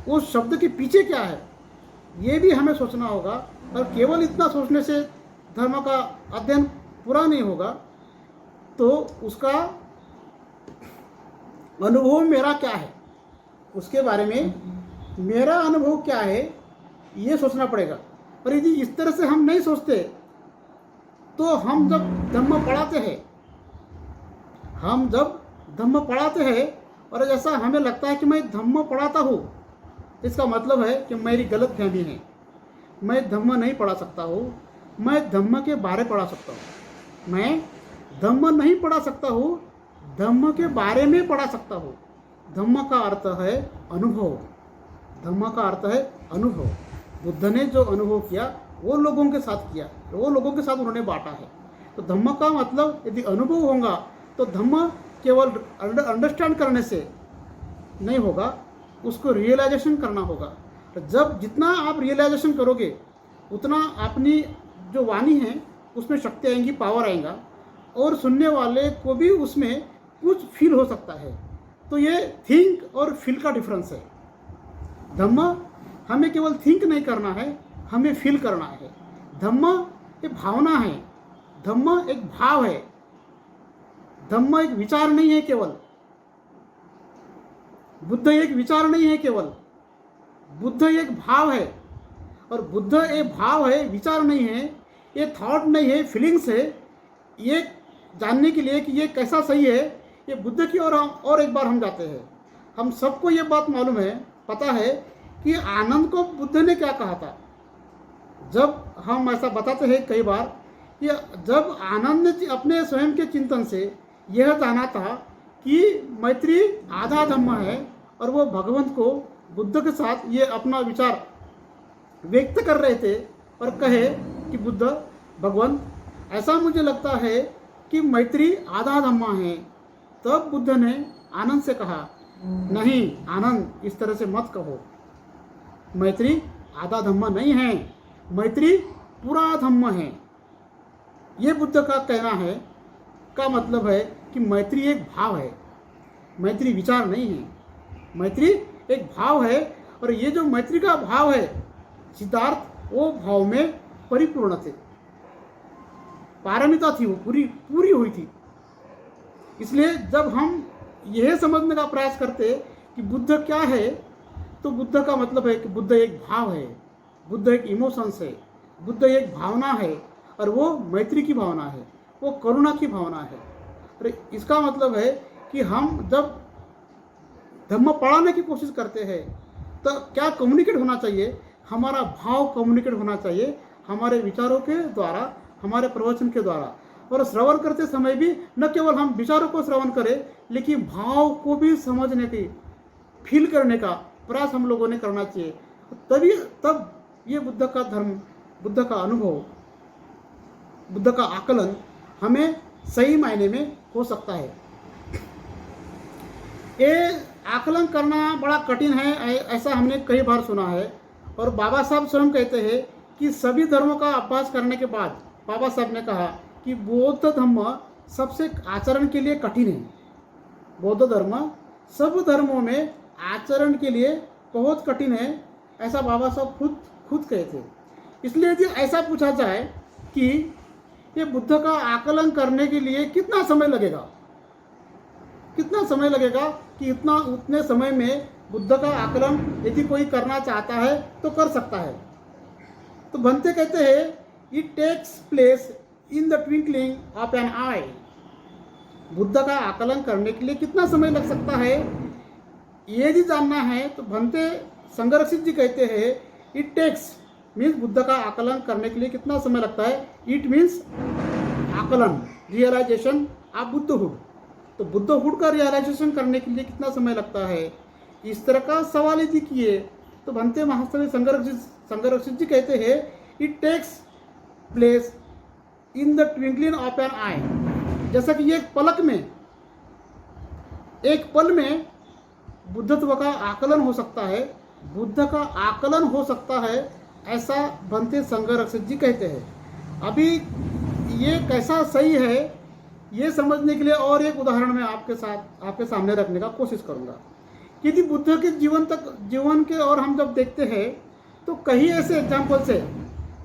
उस शब्द के पीछे क्या है, ये भी हमें सोचना होगा। और केवल इतना सोचने से धर्म का अध्ययन पूरा नहीं होगा, तो उसका अनुभव मेरा क्या है, उसके बारे में मेरा अनुभव क्या है, ये सोचना पड़ेगा। और यदि इस तरह से हम नहीं सोचते, तो हम जब धम्म पढ़ाते हैं और जैसा हमें लगता है कि मैं धम्म पढ़ाता हूँ, इसका मतलब है कि मेरी गलत फहमी है। मैं धम्म नहीं पढ़ा सकता हूँ, मैं धम्म के बारे पढ़ा सकता हूँ। मैं धम्म नहीं पढ़ा सकता हूँ, धम्म के बारे में पढ़ा सकता हूँ। धम्म का अर्थ है अनुभव, धम्म का अर्थ है अनुभव। बुद्ध ने जो अनुभव किया वो लोगों के साथ किया, वो लोगों के साथ उन्होंने बांटा है। तो धम्म का मतलब यदि अनुभव होगा, तो धम्म केवल अंडरस्टैंड करने से नहीं होगा, उसको रियलाइजेशन करना होगा। तो जब जितना आप रियलाइजेशन करोगे, उतना अपनी जो वाणी है उसमें शक्ति आएंगी, पावर आएगा, और सुनने वाले को भी उसमें कुछ फील हो सकता है। तो ये थिंक और फील का डिफरेंस है। धम्म हमें केवल थिंक नहीं करना है, हमें फील करना है। धम्म एक भावना है, धम्म एक भाव है, धम्म एक विचार नहीं है केवल। बुद्ध एक विचार नहीं है केवल, बुद्ध एक भाव है। और बुद्ध एक भाव है, विचार नहीं है, ये थॉट नहीं है, फीलिंग्स है। ये जानने के लिए कि ये कैसा सही है, ये बुद्ध की ओर और एक बार हम जाते हैं। हम सबको ये बात मालूम है, पता है कि आनंद को बुद्ध ने क्या कहा था। जब हम ऐसा बताते हैं कई बार कि जब आनंद ने अपने स्वयं के चिंतन से यह जाना था कि मैत्री आधा धम्म है, और वो भगवंत को बुद्ध के साथ ये अपना विचार व्यक्त कर रहे थे और कहे कि बुद्ध भगवंत, ऐसा मुझे लगता है कि मैत्री आधा धम्मा है। तब बुद्ध ने आनंद से कहा, नहीं आनंद, इस तरह से मत कहो, मैत्री आधा धम्मा नहीं है, मैत्री पूरा धम्म है। ये बुद्ध का कहना है, का मतलब है कि मैत्री एक भाव है, मैत्री विचार नहीं है, मैत्री एक भाव है। और ये जो मैत्री का भाव है, सिद्धार्थ वो भाव में परिपूर्ण थे, पारमिता थी, वो पूरी हुई थी। इसलिए जब हम यह समझने का प्रयास करते कि बुद्ध क्या है, तो बुद्ध का मतलब है कि बुद्ध एक भाव है, बुद्ध एक इमोशंस है, बुद्ध एक भावना है, और वो मैत्री की भावना है, वो करुणा की भावना है। और इसका मतलब है कि हम जब धम्म पढ़ाने की कोशिश करते हैं, तो क्या कम्युनिकेट होना चाहिए, हमारा भाव कम्युनिकेट होना चाहिए, हमारे विचारों के द्वारा, हमारे प्रवचन के द्वारा। और श्रवण करते समय भी न केवल हम विचारों को श्रवण करें, लेकिन भाव को भी समझने की, फील करने का प्रयास हम लोगों ने करना चाहिए। तब ये बुद्ध का धर्म, बुद्ध का अनुभव, बुद्ध का आकलन हमें सही मायने में हो सकता है। ये आकलन करना बड़ा कठिन है, ऐसा हमने कई बार सुना है। और बाबा साहब स्वयं कहते हैं कि सभी धर्मों का अभ्यास करने के बाद बाबा साहब ने कहा कि बौद्ध धर्म सबसे आचरण के लिए कठिन है, बौद्ध धर्म सब धर्मों में आचरण के लिए बहुत कठिन है, ऐसा बाबा साहब खुद कहे थे। इसलिए यदि ऐसा पूछा जाए कि ये बुद्ध का आकलन करने के लिए कितना समय लगेगा, कि उतने समय में बुद्ध का आकलन यदि कोई करना चाहता है तो कर सकता है। तो भंते कहते हैं it takes place in the twinkling of an eye. Buddha का आकलन करने के लिए कितना समय लग सकता है, ये यदि जानना है तो भंते संगरक्षित जी कहते हैं इट टेक्स मीन्स बुद्ध का आकलन करने के लिए कितना समय लगता है। इट मीन्स आकलन, रियलाइजेशन ऑफ बुद्धहुड। तो बुद्धहुड का रियलाइजेशन करने के लिए कितना समय लगता है, इस तरह का सवाल यदि किए तो भंते महासवी संगरक्षित जी कहते हैं it takes place in the twinkling of an eye. जैसा कि एक पल में बुद्धत्व का आकलन हो सकता है, बुद्ध का आकलन हो सकता है, ऐसा भंते संगरक्षित जी कहते हैं। अभी ये कैसा सही है ये समझने के लिए और एक उदाहरण मैं आपके सामने रखने का कोशिश करूंगा। यदि बुद्ध के जीवन के और हम जब देखते हैं तो कई ऐसे एग्जाम्पल से,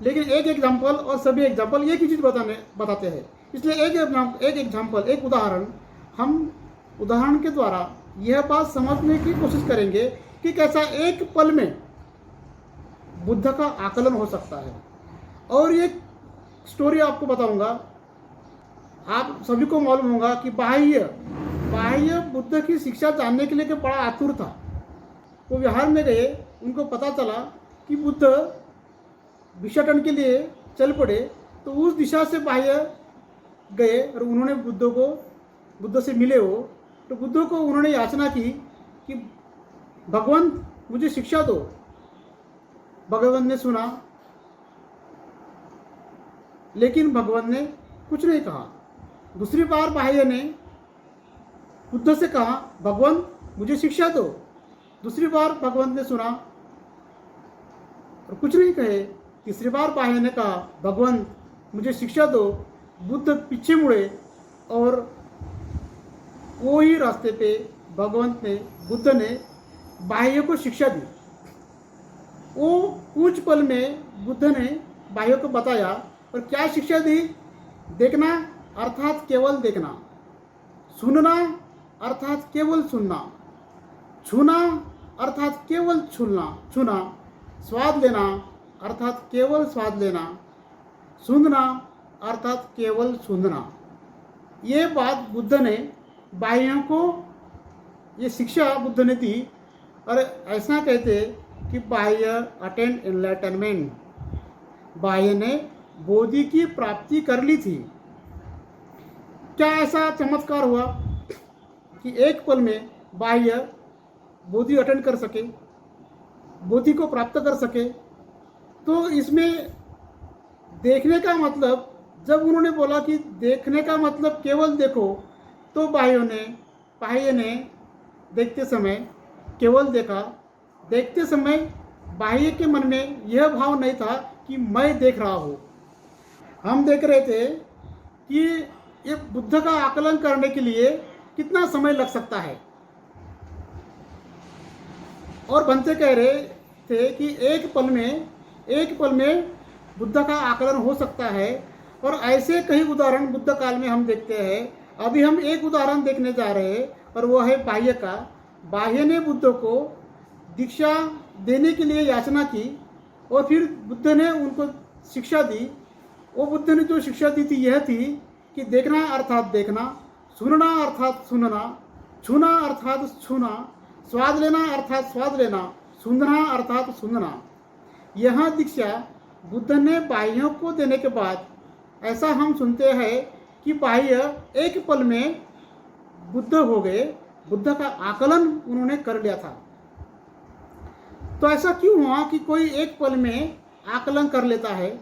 लेकिन एक एग्जाम्पल और सभी एग्जाम्पल एक ही चीज़ बताते हैं। इसलिए एक उदाहरण, हम उदाहरण के द्वारा यह बात समझने की कोशिश करेंगे कि कैसा एक पल में बुद्ध का आकलन हो सकता है। और ये स्टोरी आपको बताऊंगा, आप सभी को मालूम होगा कि बाह्य बुद्ध की शिक्षा जानने के लिए बड़ा आतुर था। वो बिहार में गए, उनको पता चला कि बुद्ध भिक्षाटन के लिए चल पड़े, तो उस दिशा से बाह्य गए और उन्होंने बुद्ध से मिले हो, तो बुद्ध को उन्होंने याचना की कि भगवान मुझे शिक्षा दो। भगवान ने सुना, लेकिन भगवान ने कुछ नहीं कहा। दूसरी बार बाह्य ने बुद्ध से कहा भगवान मुझे शिक्षा दो। दूसरी बार भगवान ने सुना और कुछ नहीं कहे। तीसरी बार बाह्य ने कहा भगवान मुझे शिक्षा दो। बुद्ध पीछे मुड़े और वो ही रास्ते पे बुद्ध ने बाह्य को शिक्षा दी। वो कुछ पल में बुद्ध ने बाह्य को बताया और क्या शिक्षा दी, देखना अर्थात केवल देखना, सुनना अर्थात केवल सुनना, छूना अर्थात केवल छूना, स्वाद लेना अर्थात केवल स्वाद लेना, सूंघना अर्थात केवल सूंघना। ये बात बुद्ध ने बाह्यों को, ये शिक्षा बुद्ध ने दी। और ऐसा कहते कि बाह्य अटेंड एनलाइटनमेंट, बाह्य ने बोधि की प्राप्ति कर ली थी। क्या ऐसा चमत्कार हुआ कि एक पल में बाह्य बोधि अटेंड कर सके, बोधि को प्राप्त कर सके? तो इसमें देखने का मतलब, जब उन्होंने बोला कि देखने का मतलब केवल देखो, तो बाह्य ने देखते समय केवल देखा। देखते समय बाह्य के मन में यह भाव नहीं था कि मैं देख रहा हूँ। हम देख रहे थे कि ये बुद्ध का आकलन करने के लिए कितना समय लग सकता है। और भंते कह रहे थे कि एक पल में बुद्ध का आकलन हो सकता है। और ऐसे कई उदाहरण बुद्ध काल में हम देखते हैं। अभी हम एक उदाहरण देखने जा रहे हैं और वो है बाह्य का। बाह्य ने बुद्ध को दीक्षा देने के लिए याचना की और फिर बुद्ध ने उनको शिक्षा दी। वो बुद्ध ने जो शिक्षा दी थी यह थी कि देखना अर्थात देखना, सुनना अर्थात सुनना, छूना अर्थात छूना, स्वाद लेना अर्थात स्वाद लेना, सूंघना अर्थात सूंघना। यह दीक्षा बुद्ध ने बाह्यों को देने के बाद ऐसा हम सुनते हैं कि बाह्य एक पल में बुद्ध हो गए, बुद्ध का आकलन उन्होंने कर लिया था। तो ऐसा क्यों हुआ कि कोई एक पल में आकलन कर लेता है?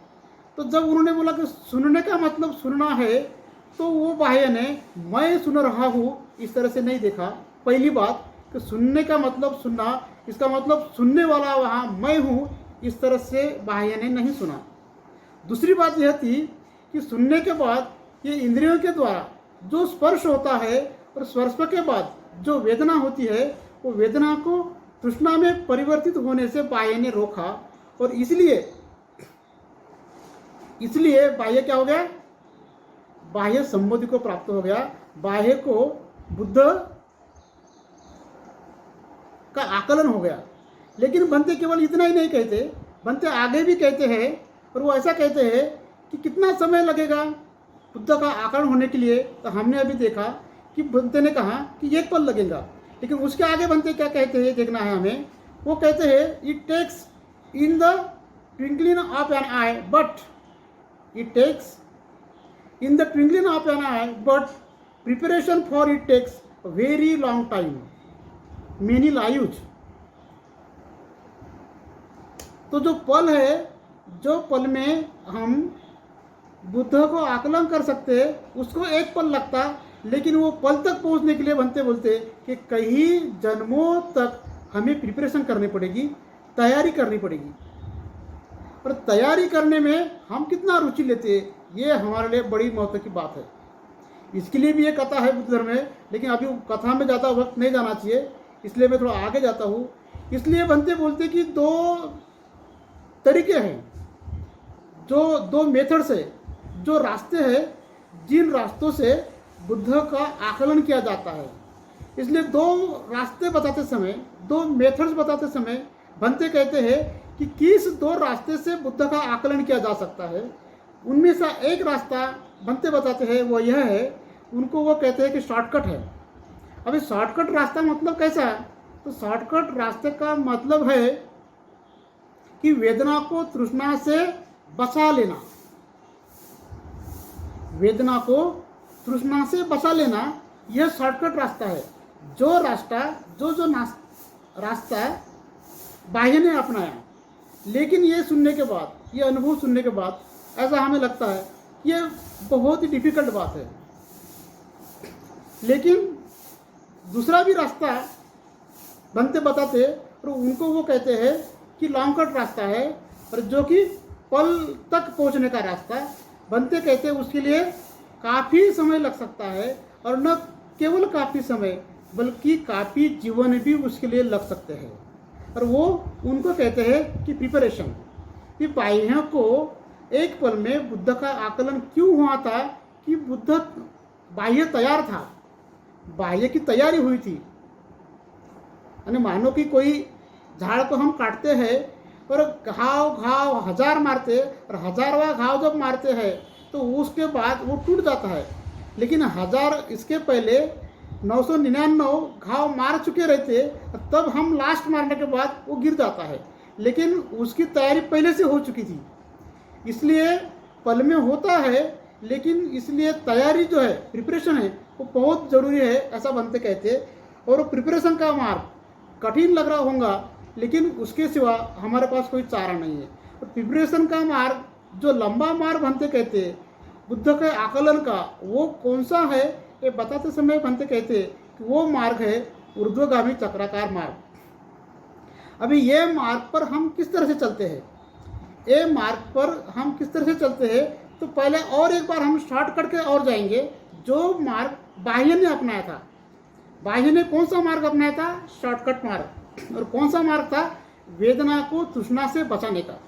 तो जब उन्होंने बोला कि सुनने का मतलब सुनना है, तो वो बाह्य ने मैं सुन रहा हूँ इस तरह से नहीं देखा। पहली बात कि सुनने का मतलब सुनना, इसका मतलब सुनने वाला वहाँ मैं हूँ, इस तरह से बाह्य ने नहीं सुना। दूसरी बात यह थी कि सुनने के बाद ये इंद्रियों के द्वारा जो स्पर्श होता है और स्पर्श के बाद जो वेदना होती है वो वेदना को तृष्णा में परिवर्तित होने से बाह्य ने रोका, और इसलिए बाह्य क्या हो गया, बाह्य संबोधि को प्राप्त हो गया। बाह्य को बुद्ध का आकलन हो गया। लेकिन बनते केवल इतना ही नहीं कहते, बनते आगे भी कहते हैं, और वो ऐसा कहते हैं कि कितना समय लगेगा बुद्ध का आकलन होने के लिए। तो हमने अभी देखा कि बनते ने कहा कि 1 पल लगेगा, लेकिन उसके आगे बनते क्या कहते हैं देखना है हमें। वो कहते हैं it takes in the twinkling of an eye but it takes in the twinkling of an eye, but preparation for it takes a very long time, many lives। तो जो पल है, जो पल में हम बुद्ध को आकलन कर सकते हैं, उसको 1 पल लगता, लेकिन वो पल तक पहुंचने के लिए बनते बोलते कि कई जन्मों तक हमें प्रिपरेशन करनी पड़ेगी, तैयारी करनी पड़ेगी। और तैयारी करने में हम कितना रुचि लेते हैं, ये हमारे लिए बड़ी महत्व की बात है। इसके लिए भी एक कथा है बुद्ध धर्म में, लेकिन अभी कथा में ज़्यादा वक्त नहीं जाना चाहिए, इसलिए मैं थोड़ा आगे जाता हूँ। इसलिए बनते बोलते कि 2 तरीके हैं, जो 2 मेथड्स है, जो रास्ते हैं, जिन रास्तों से बुद्ध का आकलन किया जाता है। इसलिए 2 रास्ते बताते समय, 2 मेथड्स बताते समय बनते कहते हैं कि किस 2 रास्ते से बुद्ध का आकलन किया जा सकता है। उनमें से एक रास्ता बनते बताते हैं, वो यह है, उनको वो कहते हैं कि शॉर्टकट है। अभी शॉर्टकट रास्ता मतलब कैसा है, तो शॉर्टकट रास्ते का मतलब है कि वेदना को तृष्णा से बचा लेना, वेदना को तृष्णा से बचा लेना, यह शॉर्टकट रास्ता है। जो रास्ता बाह्य ने अपनाया, लेकिन ये सुनने के बाद, ये अनुभव सुनने के बाद ऐसा हमें लगता है ये बहुत ही डिफिकल्ट बात है। लेकिन दूसरा भी रास्ता बनते बताते, और उनको वो कहते हैं कि लॉन्ग कट रास्ता है, और जो कि पल तक पहुंचने का रास्ता बनते कहते हैं उसके लिए काफ़ी समय लग सकता है, और न केवल काफ़ी समय बल्कि काफ़ी जीवन भी उसके लिए लग सकते हैं। और वो उनको कहते हैं कि प्रिपरेशन, कि बाह्य को 1 पल में बुद्ध का आकलन क्यों हुआ था, कि बुद्ध बाह्य तैयार था, बाह्य की तैयारी हुई थी। यानी मानो कि कोई झाड़ को हम काटते हैं और घाव 1000 मारते, और 1000वां घाव जब मारते हैं तो उसके बाद वो टूट जाता है। लेकिन 1000 इसके पहले 999 घाव मार चुके रहते, तब हम लास्ट मारने के बाद वो गिर जाता है, लेकिन उसकी तैयारी पहले से हो चुकी थी। इसलिए पल में होता है, लेकिन इसलिए तैयारी जो है, प्रिपरेशन है, वो बहुत ज़रूरी है, ऐसा बनते कहते। और प्रिपरेशन का मार्ग कठिन लग रहा होगा, लेकिन उसके सिवा हमारे पास कोई चारा नहीं है। और प्रिपरेशन का मार्ग जो लंबा मार्ग बनते कहते बुद्ध के आकलन का, वो कौन सा है ये बताते समय बनते कहते कि वो मार्ग है ऊर्ध्वगामी चक्राकार मार्ग। अभी ये मार्ग पर हम किस तरह से चलते हैं, ये मार्ग पर हम किस तरह से चलते हैं, तो पहले और एक बार हम शॉर्टकट के और जाएंगे। जो मार्ग बाह्य ने अपनाया था, बाह्य ने कौन सा मार्ग अपनाया था, शॉर्टकट मार्ग। और कौन सा मार्ग था, वेदना को तृष्णा से बचाने का।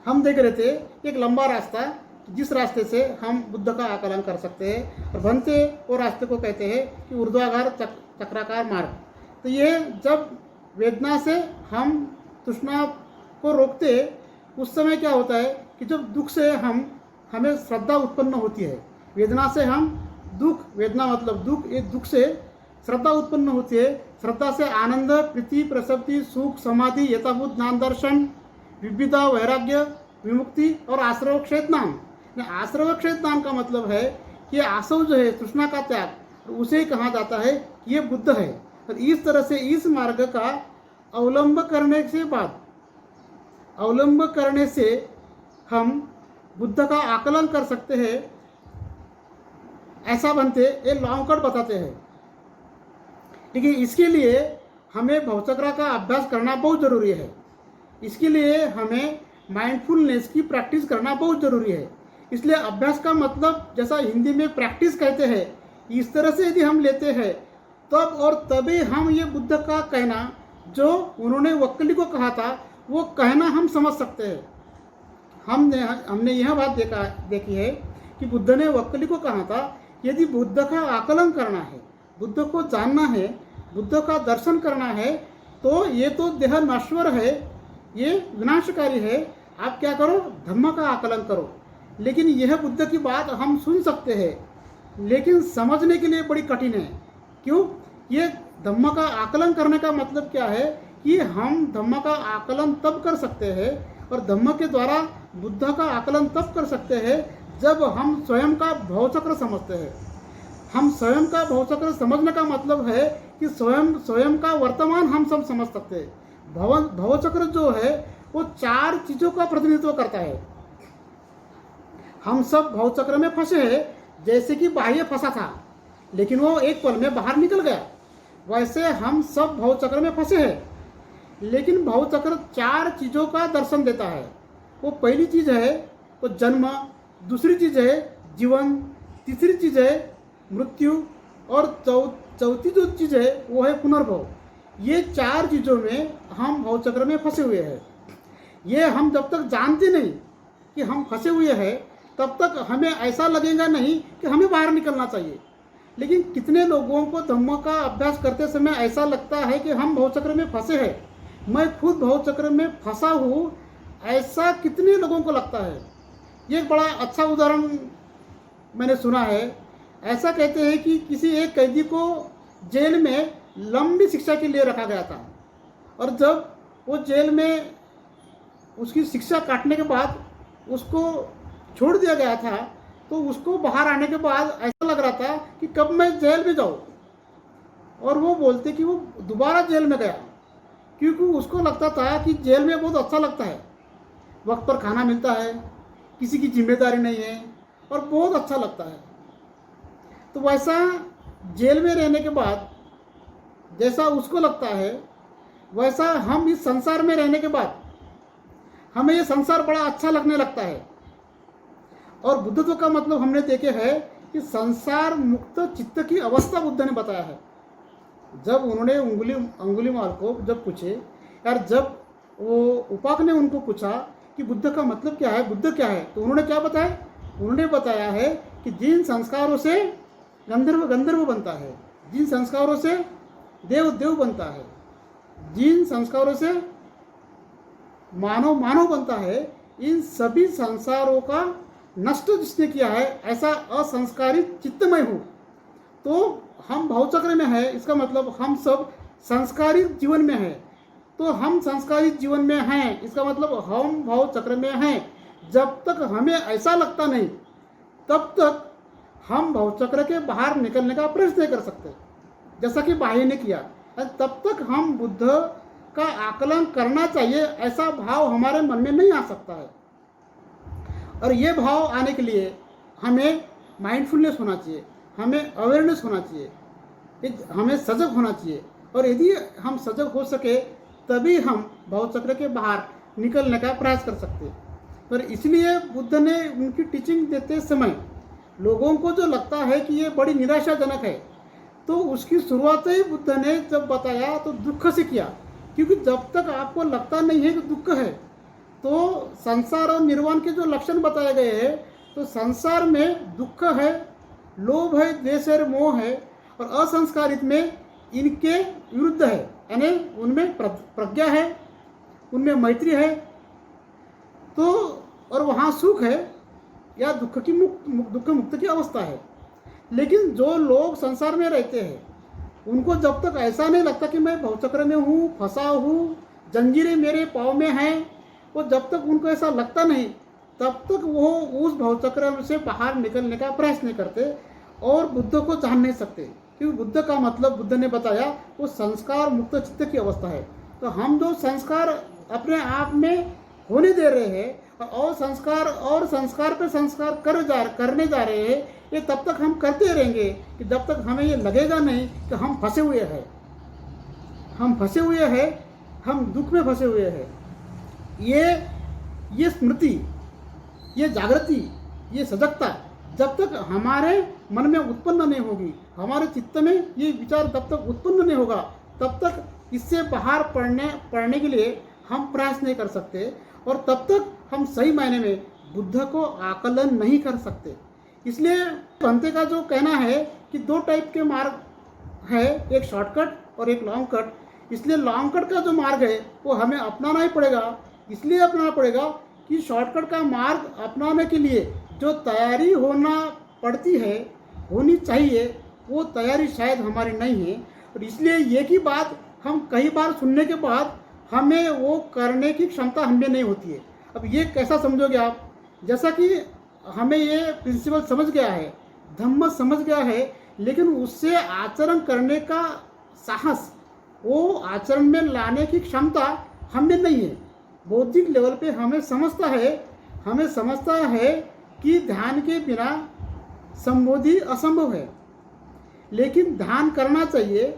हम देख रहे थे एक लंबा रास्ता, जिस रास्ते से हम बुद्ध का आकलन कर सकते हैं, और बनते वो रास्ते को कहते हैं कि ऊर्ध्वागार चक्राकार मार्ग। तो ये जब वेदना से हम तृष्णा को रोकते, उस समय क्या होता है कि जब दुख से हमें श्रद्धा उत्पन्न होती है, वेदना से हम दुख, वेदना मतलब दुख, ये दुख से श्रद्धा उत्पन्न होती है। श्रद्धा से आनंद, प्रीति, प्रसक्ति, सुख, समाधि, यथाभूत ज्ञान दर्शन, विविधा, वैराग्य, विमुक्ति और आश्रवक्षय ज्ञान। आश्रवक्षय ज्ञान का मतलब है कि आसव जो है, तृष्णा का त्याग, उसे कहा जाता है कि ये बुद्ध है। और इस तरह से इस मार्ग का अवलंब करने से हम बुद्ध का आकलन कर सकते हैं, ऐसा बनते ये लॉन्ग कट बताते हैं। लेकिन इसके लिए हमें भवचक्र का अभ्यास करना बहुत ज़रूरी है। इसके लिए हमें माइंडफुलनेस की प्रैक्टिस करना बहुत ज़रूरी है। इसलिए अभ्यास का मतलब, जैसा हिंदी में प्रैक्टिस कहते हैं, इस तरह से यदि हम लेते हैं तब और तभी हम ये बुद्ध का कहना जो उन्होंने वक्कली को कहा था वो कहना हम समझ सकते हैं। हमने यह बात देखी है कि बुद्ध ने वक्कली को कहा था यदि बुद्ध का आकलन करना है, बुद्ध को जानना है, बुद्ध का दर्शन करना है तो ये तो देह नश्वर है, ये विनाशकारी है, आप क्या करो, धम्म का आकलन करो। लेकिन यह बुद्ध की बात हम सुन सकते हैं लेकिन समझने के लिए बड़ी कठिन है। क्यों? ये धम्म का आकलन करने का मतलब क्या है कि हम धम्म का आकलन तब कर सकते हैं और धम्म के द्वारा बुद्ध का आकलन तब कर सकते हैं जब हम स्वयं का भवचक्र समझते हैं। हम स्वयं का भवचक्र समझने का मतलब है कि स्वयं का वर्तमान हम सब समझ सकते हैं। भवचक्र जो है वो 4 चीज़ों का प्रतिनिधित्व करता है। हम सब भवचक्र में फंसे हैं, जैसे कि बाह्य फंसा था लेकिन वो एक पल में बाहर निकल गया, वैसे हम सब भवचक्र में फंसे हैं। लेकिन भवचक्र 4 चीज़ों का दर्शन देता है। वो पहली चीज़ है वो जन्म, दूसरी चीज़ है जीवन, तीसरी चीज़ है मृत्यु और चौथी जो चीज़ है वो है पुनर्भव। ये 4 चीज़ों में हम भवचक्र में फंसे हुए हैं। ये हम जब तक जानते नहीं कि हम फंसे हुए हैं तब तक हमें ऐसा लगेगा नहीं कि हमें बाहर निकलना चाहिए। लेकिन कितने लोगों को धम्म का अभ्यास करते समय ऐसा लगता है कि हम भवचक्र में फंसे हैं, मैं खुद भवचक्र में फंसा हूँ, ऐसा कितने लोगों को लगता है। ये एक बड़ा अच्छा उदाहरण मैंने सुना है। ऐसा कहते हैं कि किसी एक कैदी को जेल में लंबी शिक्षा के लिए रखा गया था और जब वो जेल में उसकी शिक्षा काटने के बाद उसको छोड़ दिया गया था तो उसको बाहर आने के बाद ऐसा लग रहा था कि कब मैं जेल में जाऊँ, और वो बोलते कि वो दोबारा जेल में गया क्योंकि उसको लगता था कि जेल में बहुत अच्छा लगता है, वक्त पर खाना मिलता है, किसी की जिम्मेदारी नहीं है और बहुत अच्छा लगता है। तो वैसा जेल में रहने के बाद जैसा उसको लगता है वैसा हम इस संसार में रहने के बाद हमें ये संसार बड़ा अच्छा लगने लगता है। और बुद्धत्व का मतलब हमने देखे है कि संसार मुक्त चित्त की अवस्था बुद्ध ने बताया है। जब उन्होंने अंगुलीमाल को जब पूछे यार, जब वो उपाक ने उनको पूछा कि बुद्ध का मतलब क्या है, बुद्ध क्या है, तो उन्होंने क्या बताया? उन्होंने बताया है कि जिन संस्कारों से गंधर्व गंधर्व बनता है, जिन संस्कारों से देव देव बनता है, जिन संस्कारों से मानव मानव बनता है, इन सभी संसारों का नष्ट जिसने किया है ऐसा असंस्कारित चित्तमय हूँ। तो हम भवचक्र में है, इसका मतलब हम सब संस्कारित जीवन में है। तो हम संस्कारित जीवन में हैं, इसका मतलब हम भवचक्र में हैं। जब तक हमें ऐसा लगता नहीं तब तक हम भवचक्र के बाहर निकलने का प्रयास नहीं कर सकते, जैसा कि बाह्य ने किया। तब तक हम बुद्ध का आकलन करना चाहिए ऐसा भाव हमारे मन में नहीं आ सकता है। और ये भाव आने के लिए हमें माइंडफुलनेस होना चाहिए, हमें अवेयरनेस होना चाहिए, हमें सजग होना चाहिए। और यदि हम सजग हो सके तभी हम भवचक्र के बाहर निकलने का प्रयास कर सकते हैं। पर इसलिए बुद्ध ने उनकी टीचिंग देते समय लोगों को जो लगता है कि ये बड़ी निराशाजनक है, तो उसकी शुरुआत ही बुद्ध ने जब बताया तो दुख से किया। क्योंकि जब तक आपको लगता नहीं है कि दुख है, तो संसार और निर्वाण के जो लक्षण बताए गए हैं, तो संसार में दुख है, लोभ है, द्वेष है, मोह है, और असंस्कारित में इनके विरुद्ध है, यानी उनमें प्रज्ञा है, उनमें मैत्री है। तो और वहाँ सुख है या दुख मुक्त की अवस्था है। लेकिन जो लोग संसार में रहते हैं उनको जब तक ऐसा नहीं लगता कि मैं भवचक्र में हूँ, फंसा हूँ, जंजीरें मेरे पाँव में हैं, वो जब तक उनको ऐसा लगता नहीं तब तक वो उस भवचक्र से बाहर निकलने का प्रयास नहीं करते और बुद्ध को जान नहीं सकते। क्योंकि बुद्ध का मतलब बुद्ध ने बताया वो संस्कार मुक्त चित्त की अवस्था है। तो हम जो संस्कार अपने आप में होने दे रहे हैं और संस्कार पर संस्कार करने जा रहे हैं, ये तब तक हम करते रहेंगे कि जब तक हमें ये लगेगा नहीं कि हम फंसे हुए हैं, हम दुख में फंसे हुए हैं। ये स्मृति, ये जागृति, ये सजगता जब तक हमारे मन में उत्पन्न नहीं होगी, हमारे चित्त में ये विचार जब तक उत्पन्न नहीं होगा, तब तक इससे बाहर पढ़ने के लिए हम प्रयास नहीं कर सकते, और तब तक हम सही मायने में बुद्ध को आकलन नहीं कर सकते। इसलिए भंते का जो कहना है कि दो टाइप के मार्ग है, एक शॉर्टकट और एक लॉन्ग कट। इसलिए लॉन्ग कट का जो मार्ग है वो हमें अपनाना ही पड़ेगा। इसलिए अपनाना पड़ेगा कि शॉर्टकट का मार्ग अपनाने के लिए जो तैयारी होना पड़ती है, होनी चाहिए, वो तैयारी शायद हमारी नहीं है। और इसलिए ये की बात हम कई बार सुनने के बाद हमें वो करने की क्षमता हमें नहीं होती है। अब ये कैसा समझोगे आप? जैसा कि हमें ये प्रिंसिपल समझ गया है, धम्म समझ गया है, लेकिन उससे आचरण करने का साहस, वो आचरण में लाने की क्षमता हमें नहीं है। बौद्धिक लेवल पे हमें समझता है कि ध्यान के बिना संबोधि असंभव है, लेकिन ध्यान करना चाहिए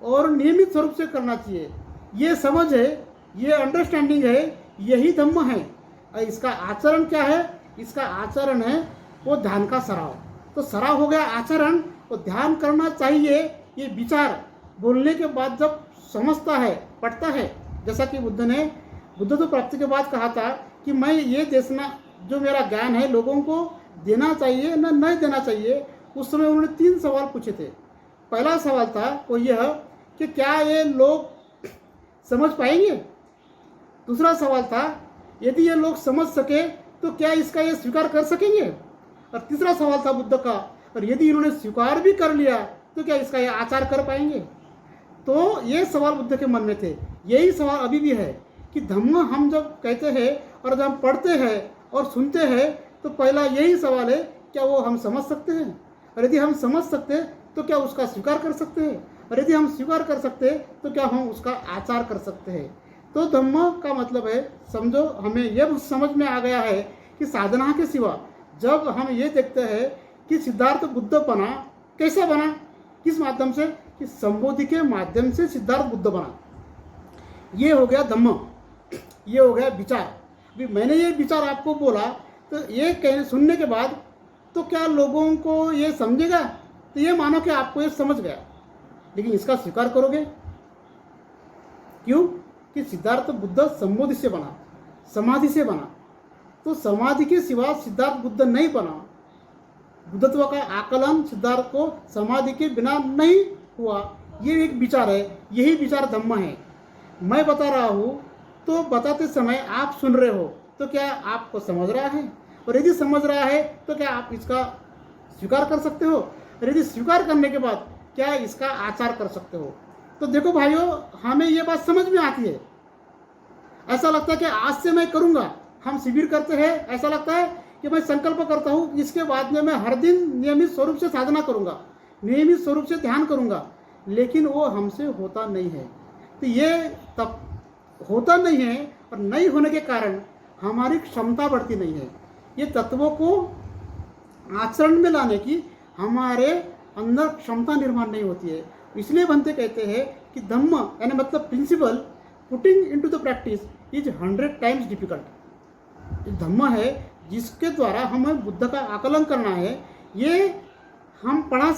और नियमित स्वरूप से करना चाहिए। ये समझ है, ये अंडरस्टैंडिंग है, यही धम्म है। और इसका आचरण क्या है? इसका आचरण है वो ध्यान का सराव। तो सराव हो गया आचरण, और ध्यान करना चाहिए ये विचार बोलने के बाद जब समझता है, पढ़ता है। जैसा कि बुद्ध तो प्राप्ति के बाद कहा था कि मैं ये देना, जो मेरा ज्ञान है लोगों को देना चाहिए ना नहीं देना चाहिए। उस समय उन्होंने 3 सवाल पूछे थे। पहला सवाल था वो यह कि क्या ये लोग समझ पाएंगे। दूसरा सवाल था यदि ये लोग समझ सके तो क्या इसका ये स्वीकार कर सकेंगे। और तीसरा सवाल था बुद्ध का, और यदि इन्होंने स्वीकार भी कर लिया तो क्या इसका ये आचार कर पाएंगे। तो ये सवाल बुद्ध के मन में थे। यही सवाल अभी भी है कि धम्म हम जब कहते हैं और जब हम पढ़ते हैं और सुनते हैं तो पहला यही सवाल है, क्या वो हम समझ सकते हैं। और यदि हम समझ सकते हैं तो क्या उसका स्वीकार कर सकते हैं। और यदि हम स्वीकार कर सकते हैं तो क्या हम उसका आचार कर सकते हैं। तो धम्म का मतलब है, समझो हमें यह समझ में आ गया है कि साधना के सिवा जब हम ये देखते हैं कि सिद्धार्थ बुद्ध बना, कैसे बना, किस माध्यम से, कि संबोधि के माध्यम से सिद्धार्थ बुद्ध बना। ये हो गया धम्म, ये हो गया विचार। अभी मैंने ये विचार आपको बोला तो ये कहने सुनने के बाद तो क्या लोगों को ये समझेगा? तो ये मानो कि आपको ये समझ गया, लेकिन इसका स्वीकार करोगे क्यों? कि सिद्धार्थ बुद्ध संबोधि से बना, समाधि से बना। तो समाधि के सिवा सिद्धार्थ बुद्ध नहीं बना। बुद्धत्व का आकलन सिद्धार्थ को समाधि के बिना नहीं हुआ। ये एक विचार है, यही विचार धम्म है। मैं बता रहा हूँ तो बताते समय आप सुन रहे हो, तो क्या आपको समझ रहा है? और यदि समझ रहा है तो क्या आप इसका स्वीकार कर सकते हो? और यदि स्वीकार करने के बाद क्या इसका आचार कर सकते हो? तो देखो भाइयों, हमें ये बात समझ में आती है। ऐसा लगता है कि आज से मैं करूँगा। हम शिविर करते हैं, ऐसा लगता है कि मैं संकल्प करता हूँ, इसके बाद में मैं हर दिन नियमित स्वरूप से साधना करूँगा, नियमित स्वरूप से ध्यान करूँगा, लेकिन वो हमसे होता नहीं है। तो ये तब होता नहीं है, और नहीं होने के कारण हमारी क्षमता बढ़ती नहीं है। ये तत्वों को आचरण में लाने की हमारे अंदर क्षमता निर्माण नहीं होती है। इसलिए भंते कहते हैं कि धम्म यानी मतलब principle putting into the practice is 100 times difficult. Dhamma है जिसके द्वारा हमें बुद्ध का आकलन करना है। ये हम पढ़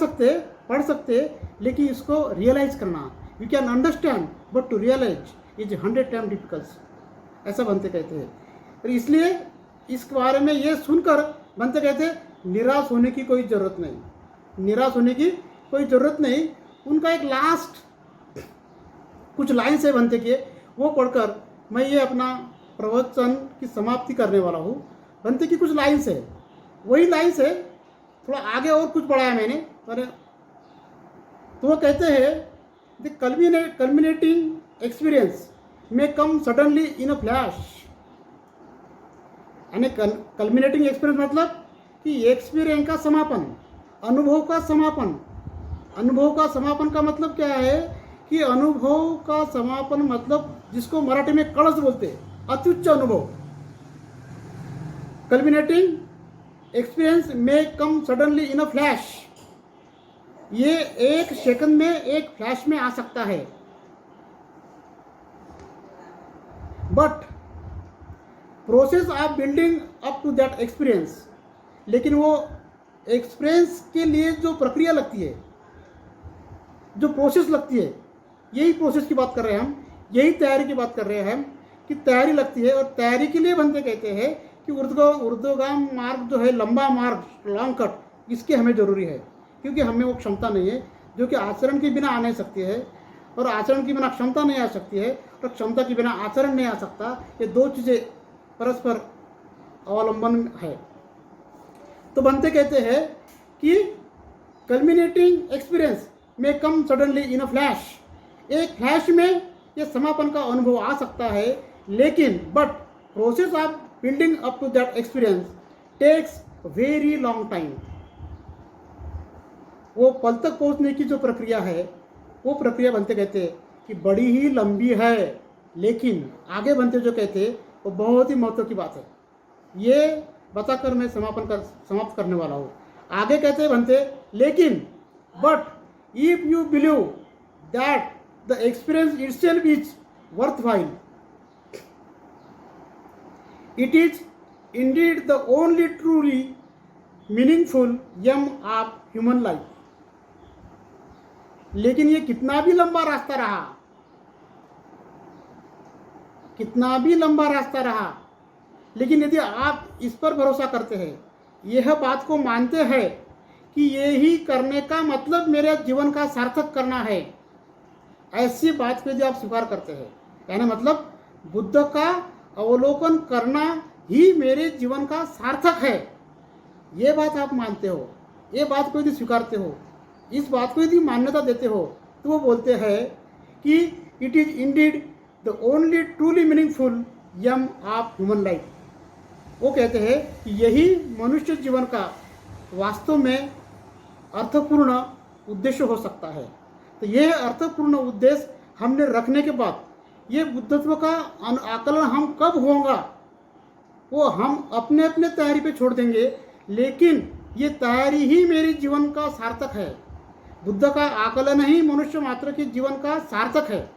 सकते, लेकिन इसको रियलाइज करना, you can understand but to realise is 100 time difficult, ऐसा भंते कहते हैं। और इसलिए इस बारे में ये सुनकर भंते कहते हैं निराश होने की कोई ज़रूरत नहीं, निराश होने की कोई ज़रूरत नहीं। उनका एक लास्ट कुछ लाइन्स है भंते के, वो पढ़कर मैं ये अपना प्रवचन की समाप्ति करने वाला हूँ। भंते की कुछ लाइन्स है, वही लाइन्स है, थोड़ा आगे और कुछ पढ़ा है मैंने। तो वो कहते हैं द कल्मिनेटिंग एक्सपीरियंस में come suddenly in a flash. यानी कल्मिनेटिंग एक्सपीरियंस मतलब कि एक्सपीरियंस का समापन, अनुभव का समापन। अनुभव का समापन का मतलब क्या है कि अनुभव का समापन मतलब जिसको मराठी में कळस बोलते हैं, अत्युच्च अनुभव। कल्मिनेटिंग एक्सपीरियंस में come suddenly in a flash, ये एक सेकंड में, एक फ्लैश में आ सकता है। But process of building up to that experience, लेकिन वो एक्सपीरियंस के लिए जो प्रक्रिया लगती है, जो प्रोसेस लगती है, यही प्रोसेस की बात कर रहे हैं हम, यही तैयारी की बात कर रहे हैं हम कि तैयारी लगती है। और तैयारी के लिए बनते कहते हैं कि ऊर्ध्वगाम मार्ग जो है, लंबा मार्ग, लॉन्ग कट, इसकी हमें ज़रूरी है, क्योंकि हमें वो क्षमता नहीं है जो कि आचरण के बिना आ नहीं सकती है, और आचरण के बिना क्षमता नहीं आ सकती है, और क्षमता के बिना आचरण नहीं आ सकता। ये दो चीज़ें परस्पर अवलंबन है। तो बनते कहते हैं कि कल्मिनेटिंग एक्सपीरियंस में come suddenly in a flash, एक फ्लैश में ये समापन का अनुभव आ सकता है, लेकिन but process of building up to that experience takes very long time. वो पल तक पहुंचने की जो प्रक्रिया है, वो प्रक्रिया बनते कहते कि बड़ी ही लंबी है, लेकिन आगे बनते जो कहते वो बहुत ही महत्व की बात है। ये बताकर मैं समाप्त करने वाला हूँ। आगे कहते बनते, लेकिन but if you believe that the experience itself is worthwhile, it is indeed the only truly meaningful aim of human life. लेकिन ये कितना भी लंबा रास्ता रहा, कितना भी लंबा रास्ता रहा, लेकिन यदि आप इस पर भरोसा करते हैं, यह बात को मानते हैं कि यही करने का मतलब मेरे जीवन का सार्थक करना है, ऐसी बात को यदि आप स्वीकार करते हैं, यानी मतलब बुद्ध का अवलोकन करना ही मेरे जीवन का सार्थक है, ये बात आप मानते हो, ये बात को यदि स्वीकारते हो, इस बात को यदि मान्यता देते हो, तो वो बोलते हैं कि it is indeed the only truly meaningful aim of human life. वो कहते हैं कि यही मनुष्य जीवन का वास्तव में अर्थपूर्ण उद्देश्य हो सकता है। तो यह अर्थपूर्ण उद्देश्य हमने रखने के बाद ये बुद्धत्व का आकलन हम कब होगा, वो हम अपने अपने तैयारी पे छोड़ देंगे, लेकिन ये तैयारी ही मेरे जीवन का सार्थक है। बुद्ध का आकलन ही मनुष्य मात्र के जीवन का सार्थक है,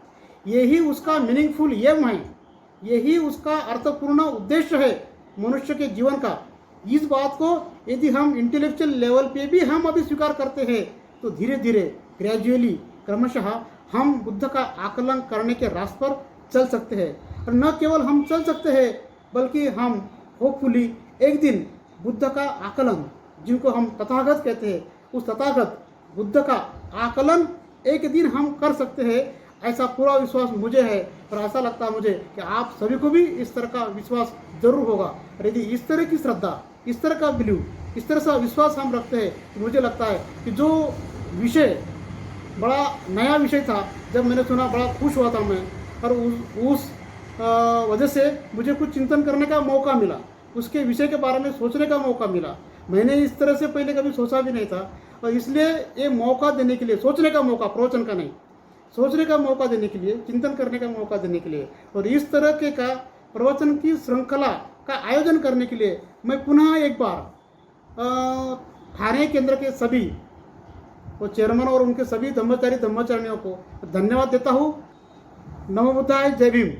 यही उसका मीनिंगफुल एम है, यही उसका अर्थपूर्ण उद्देश्य है मनुष्य के जीवन का। इस बात को यदि हम इंटेलेक्चुअल लेवल पे भी हम अभी स्वीकार करते हैं, तो धीरे धीरे ग्रेजुअली क्रमशः हम बुद्ध का आकलन करने के रास्ते पर चल सकते हैं। और न केवल हम चल सकते हैं, बल्कि हम होपफुली एक दिन बुद्ध का आकलन, जिनको हम तथागत कहते हैं, उस तथागत बुद्ध का आकलन एक दिन हम कर सकते हैं, ऐसा पूरा विश्वास मुझे है। और ऐसा लगता है मुझे कि आप सभी को भी इस तरह का विश्वास जरूर होगा। और यदि इस तरह की श्रद्धा, इस तरह का बिलीव, इस तरह से विश्वास हम रखते हैं, तो मुझे लगता है कि जो विषय बड़ा नया विषय था, जब मैंने सुना बड़ा खुश हुआ था मैं, और उस वजह से मुझे कुछ चिंतन करने का मौका मिला, उसके विषय के बारे में सोचने का मौका मिला। मैंने इस तरह से पहले कभी सोचा भी नहीं था, और इसलिए ये मौका देने के लिए, सोचने का मौका, प्रवचन का नहीं, सोचने का मौका देने के लिए, चिंतन करने का मौका देने के लिए, और इस तरह के का प्रवचन की श्रृंखला का आयोजन करने के लिए मैं पुनः एक बार थाने केंद्र के सभी वो चेयरमैन और उनके सभी धम्मचारिणियों को धन्यवाद देता हूँ। नमो बुद्धाय, जय भीम।